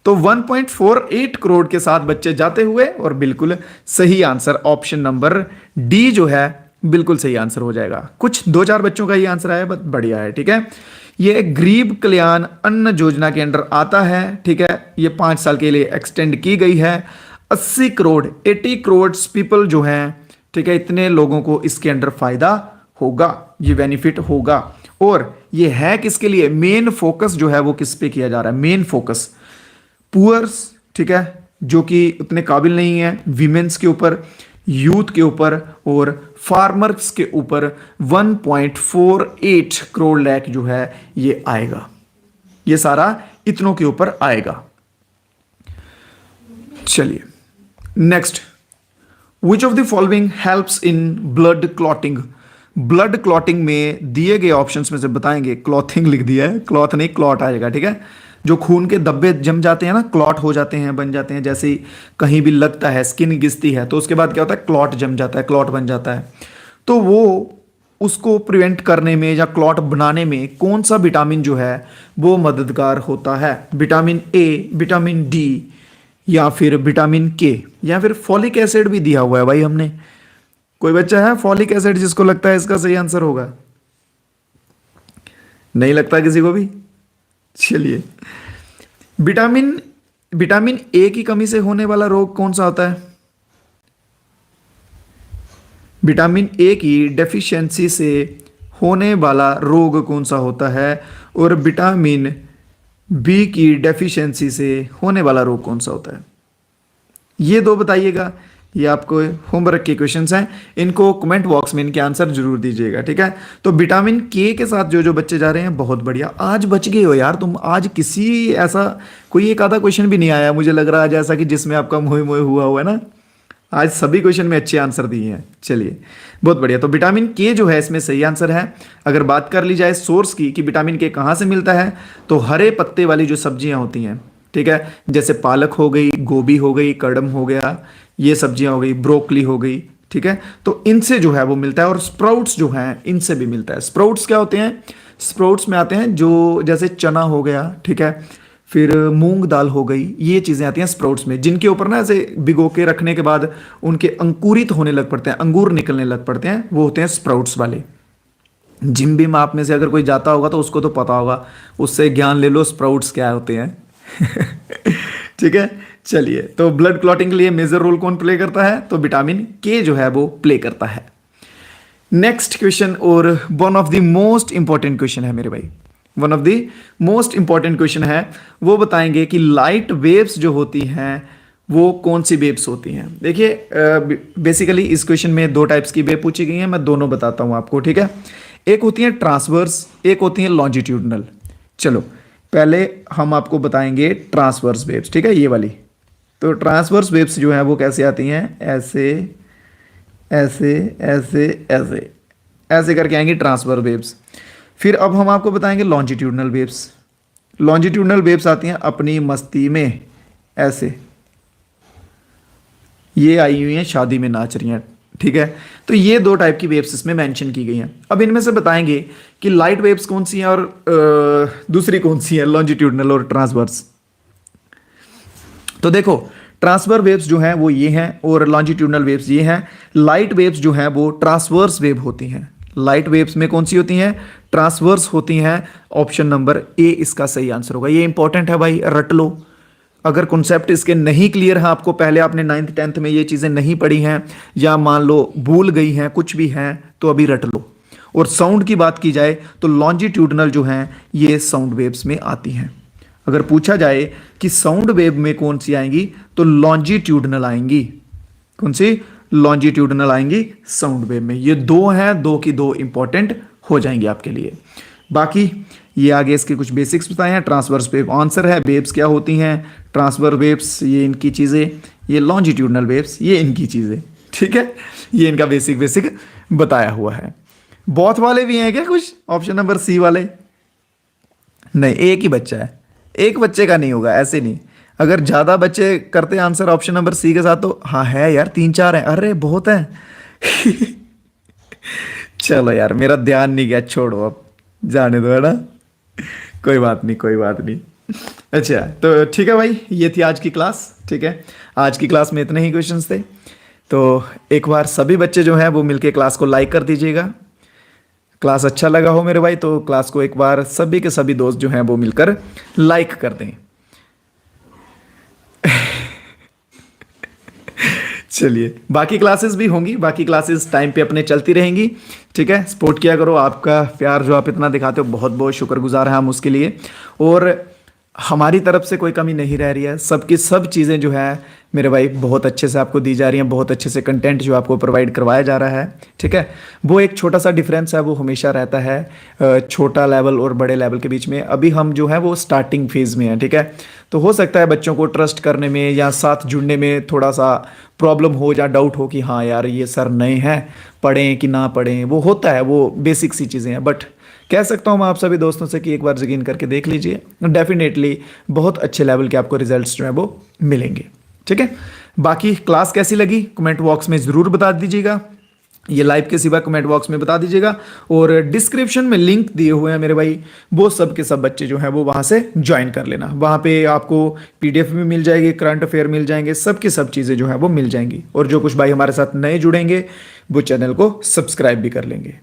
तो 1.48 करोड़ के साथ बच्चे जाते हुए, और बिल्कुल सही आंसर ऑप्शन नंबर डी जो है बिल्कुल सही आंसर हो जाएगा। कुछ 2-4 बच्चों का ये आंसर आया, बस बढ़िया है। ठीक है, ये गरीब कल्याण अन्न योजना के अंडर आता है। ठीक है, ये 5 साल के लिए एक्सटेंड की गई है। 80 करोड़ 80 करोड़ पीपल जो हैं ठीक है, इतने लोगों को इसके अंडर फायदा होगा, ये बेनिफिट होगा। और ये है किसके लिए, मेन फोकस जो है वो किस पे किया जा रहा है, मेन फोकस पुअर्स, ठीक है, जो कि उतने काबिल नहीं है, विमेंस के ऊपर, यूथ के ऊपर और फार्मर्स के ऊपर 1.48 करोड़ लाख जो है ये आएगा, ये सारा इतनों के ऊपर आएगा। चलिए next, which of the following helps in blood clotting. Blood clotting में दिए गए ऑप्शंस में से बताएंगे, क्लॉथिंग लिख दिया है, क्लॉथ नहीं क्लॉट आएगा, ठीक है, जो खून के धब्बे जम जाते हैं ना, क्लॉट हो जाते हैं, बन जाते हैं, जैसे ही कहीं भी लगता है, स्किन घिसती है तो उसके बाद क्या होता है, क्लॉट जम जाता है, क्लॉट बन जाता है। तो वो उसको प्रिवेंट करने में या क्लॉट बनाने में कौन सा विटामिन जो है वो मददगार होता है, विटामिन ए, विटामिन डी, या फिर विटामिन के, या फिर फॉलिक एसिड भी दिया हुआ है भाई हमने। कोई बच्चा है फॉलिक एसिड जिसको लगता है इसका सही आंसर होगा, नहीं लगता किसी को भी। चलिए, विटामिन विटामिन ए की कमी से होने वाला रोग कौन सा होता है, विटामिन ए की डेफिशिएंसी से होने वाला रोग कौन सा होता है, और विटामिन बी की डेफिशिएंसी से होने वाला रोग कौन सा होता है, ये दो बताइएगा। ये आपको होमवर्क के क्वेश्चंस हैं, इनको कमेंट बॉक्स में इनके आंसर जरूर दीजिएगा, ठीक है। तो विटामिन के के साथ जो जो बच्चे जा रहे हैं, बहुत बढ़िया, आज बच गए हो यार तुम। आज किसी ऐसा कोई एक आधा क्वेश्चन भी नहीं आया मुझे लग रहा है, जैसा कि जिसमें आपका मोह मोह हुआ है ना। आज सभी क्वेश्चन में अच्छे आंसर दिए हैं, चलिए बहुत बढ़िया। तो विटामिन के जो है इसमें सही आंसर है। अगर बात कर ली जाए सोर्स की कि विटामिन के कहाँ से मिलता है, तो हरे पत्ते वाली जो सब्जियां होती हैं, ठीक है, जैसे पालक हो गई, गोभी हो गई, कड़म हो गया, ये सब्जियां हो गई, ब्रोकली हो गई, ठीक है, तो इनसे जो है वो मिलता है। और स्प्राउट्स जो हैं इनसे भी मिलता है। स्प्राउट्स क्या होते हैं, स्प्राउट्स में आते हैं जो जैसे चना हो गया, ठीक है, फिर मूंग दाल हो गई, ये चीज़ें आती हैं स्प्राउट्स में, जिनके ऊपर ना ऐसे भिगो के रखने के बाद उनके अंकुरित होने लग पड़ते हैं, अंगूर निकलने लग पड़ते हैं, वो होते हैं स्प्राउट्स वाले। जिम बिम आप में से अगर कोई जाता होगा तो उसको तो पता होगा, उससे ज्ञान ले लो स्प्राउट्स क्या होते हैं। ठीक है, चलिए, तो ब्लड क्लॉटिंग के लिए मेजर रोल कौन प्ले करता है, तो विटामिन के जो है वो प्ले करता है। नेक्स्ट क्वेश्चन, और one of the most important question है मेरे भाई, one of the most important question है। वो बताएंगे कि लाइट वेव्स जो होती हैं वो कौन सी वेव्स होती हैं। देखिए बेसिकली इस क्वेश्चन में दो टाइप्स की वेव पूछी गई हैं, मैं दोनों बताता हूं आपको, ठीक है। एक होती है ट्रांसवर्स, एक होती है लॉन्जिट्यूडनल। चलो पहले हम आपको बताएंगे ट्रांसवर्स वेव्स, ठीक है, ये वाली। तो ट्रांसवर्स वेव्स जो है वो कैसे आती हैं, ऐसे ऐसे ऐसे ऐसे ऐसे करके आएंगी ट्रांसवर्स वेव्स। फिर अब हम आपको बताएंगे लॉन्जिट्यूडनल वेव्स। लॉन्जिट्यूडनल वेव्स आती हैं अपनी मस्ती में, ऐसे, ये आई हुई हैं शादी में नाच रही हैं, ठीक है। तो ये दो टाइप की वेव्स इसमें मेंशन की गई हैं। अब इनमें से बताएंगे कि लाइट वेव्स कौन सी हैं और दूसरी कौन सी है, लॉन्जिट्यूडनल और ट्रांसवर्स। तो देखो ट्रांसवर्स वेव्स जो हैं वो ये हैं और लॉन्जिट्यूडनल वेव्स ये हैं। लाइट वेव्स जो हैं वो ट्रांसवर्स वेव होती हैं। लाइट वेव्स में कौन सी होती हैं, ट्रांसवर्स होती हैं। ऑप्शन नंबर ए इसका सही आंसर होगा। ये इंपॉर्टेंट है भाई, रट लो। अगर कॉन्सेप्ट इसके नहीं क्लियर है आपको, पहले आपने 9th 10th में ये चीज़ें नहीं पढ़ी हैं या मान लो भूल गई हैं, कुछ भी हैं, तो अभी रट लो। और साउंड की बात की जाए तो लॉन्जिट्यूडनल जो हैं ये साउंड वेव्स में आती हैं। अगर पूछा जाए कि साउंड वेव में कौन सी आएंगी, तो लॉन्जिट्यूडनल आएंगी। कौन सी, लॉन्जिट्यूडनल आएंगी साउंड वेव में। ये दो हैं, दो की दो इंपॉर्टेंट हो जाएंगे आपके लिए। बाकी ये आगे इसके कुछ बेसिक्स बताए हैं। ट्रांसवर्स वेव आंसर है, वेव्स क्या होती हैं, ट्रांसवर्स वेव्स ये इनकी चीज़ें, ये लॉन्जिट्यूडनल वेव्स ये इनकी चीज़ें, ठीक है। ये इनका बेसिक बताया हुआ है। बहुत वाले भी हैं क्या कुछ, ऑप्शन नंबर सी वाले? नहीं, एक ही बच्चा है, एक बच्चे का नहीं होगा, ऐसे नहीं। अगर ज़्यादा बच्चे करते आंसर ऑप्शन नंबर सी के साथ तो हाँ है यार, 3-4 हैं, अरे बहुत है। चलो यार मेरा ध्यान नहीं गया, छोड़ो अब, जाने दो, है ना, कोई बात नहीं, कोई बात नहीं। अच्छा तो ठीक है भाई, ये थी आज की क्लास, ठीक है। आज की क्लास में इतने ही क्वेश्चंस थे। तो एक बार सभी बच्चे जो हैं वो मिलके क्लास को लाइक कर दीजिएगा। क्लास अच्छा लगा हो मेरे भाई तो क्लास को एक बार सभी के सभी दोस्त जो हैं वो मिलकर लाइक कर दें। चलिए, बाकी क्लासेस भी होंगी, बाकी क्लासेस टाइम पे अपने चलती रहेंगी। ठीक है, सपोर्ट किया करो, आपका प्यार जो आप इतना दिखाते हो बहुत बहुत शुक्रगुजार हैं हम उसके लिए। और हमारी तरफ से कोई कमी नहीं रह रही है, सबकी सब चीज़ें जो है मेरे भाई बहुत अच्छे से आपको दी जा रही हैं, बहुत अच्छे से कंटेंट जो आपको प्रोवाइड करवाया जा रहा है। ठीक है, वो एक छोटा सा डिफरेंस है, वो हमेशा रहता है छोटा लेवल और बड़े लेवल के बीच में। अभी हम जो है वो स्टार्टिंग फेज में हैं। ठीक है, तो हो सकता है बच्चों को ट्रस्ट करने में या साथ जुड़ने में थोड़ा सा प्रॉब्लम हो या डाउट हो कि हाँ यार ये सर नए हैं, पढ़ें कि ना पढ़ें, वो होता है, वो बेसिक सी चीज़ें हैं। बट कह सकता हूँ मैं आप सभी दोस्तों से कि एक बार यकीन करके देख लीजिए, डेफिनेटली बहुत अच्छे लेवल के आपको रिजल्ट्स जो है वो मिलेंगे। ठीक है, बाकी क्लास कैसी लगी कमेंट बॉक्स में ज़रूर बता दीजिएगा, ये लाइव के सिवा कमेंट बॉक्स में बता दीजिएगा। और डिस्क्रिप्शन में लिंक दिए हुए हैं मेरे भाई, वो सब के सब बच्चे जो हैं वो वहाँ से ज्वाइन कर लेना। वहाँ पे आपको पीडीएफ भी मिल जाएगी, करंट अफेयर मिल जाएंगे, सब की सब चीज़ें जो हैं वो मिल जाएंगी। और जो कुछ भाई हमारे साथ नए जुड़ेंगे वो चैनल को सब्सक्राइब भी कर लेंगे।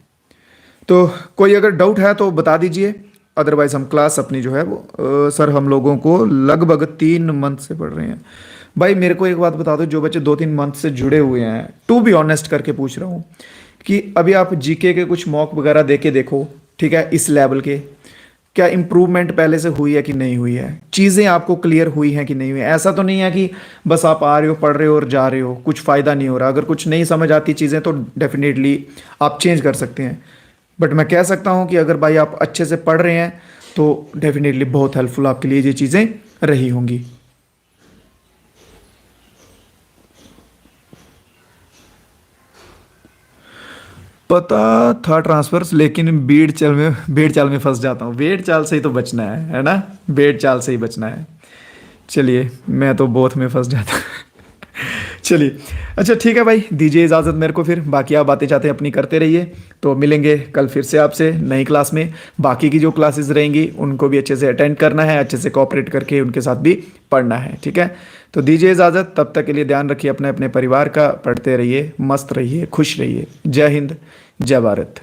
तो कोई अगर डाउट है तो बता दीजिए, अदरवाइज हम क्लास अपनी जो है वो सर हम लोगों को लगभग 3 मंथ से पढ़ रहे हैं। भाई मेरे को एक बात बता दो, जो बच्चे 2-3 मंथ से जुड़े हुए हैं, टू बी ऑनेस्ट करके पूछ रहा हूँ कि अभी आप जीके के कुछ मॉक वगैरह दे के देखो। ठीक है, इस लेवल के क्या इंप्रूवमेंट पहले से हुई है कि नहीं हुई है, चीज़ें आपको क्लियर हुई हैं कि नहीं हुई है। ऐसा तो नहीं है कि बस आप आ रहे हो, पढ़ रहे हो और जा रहे हो, कुछ फ़ायदा नहीं हो रहा। अगर कुछ नहीं समझ आती चीज़ें तो डेफिनेटली आप चेंज कर सकते हैं। बट मैं कह सकता हूँ कि अगर भाई आप अच्छे से पढ़ रहे हैं तो डेफिनेटली बहुत हेल्पफुल आपके लिए ये चीज़ें रही होंगी। पता था ट्रांसफर्स, लेकिन भेड़ चाल में फंस जाता हूँ। भेड़ चाल से ही तो बचना है ना, भेड़ चाल से ही बचना है। चलिए, मैं तो बोथ में फंस जाता चलिए, अच्छा ठीक है भाई, दीजिए इजाज़त मेरे को फिर। बाकी आप बातें चाहते हैं अपनी करते रहिए, तो मिलेंगे कल फिर से आपसे नई क्लास में। बाकी की जो क्लासेस रहेंगी उनको भी अच्छे से अटेंड करना है, अच्छे से कोऑपरेट करके उनके साथ भी पढ़ना है। ठीक है, तो दीजिए इजाज़त, तब तक के लिए ध्यान रखिए अपने अपने परिवार का, पढ़ते रहिए, मस्त रहिए, खुश रहिए। जय हिंद, जय भारत।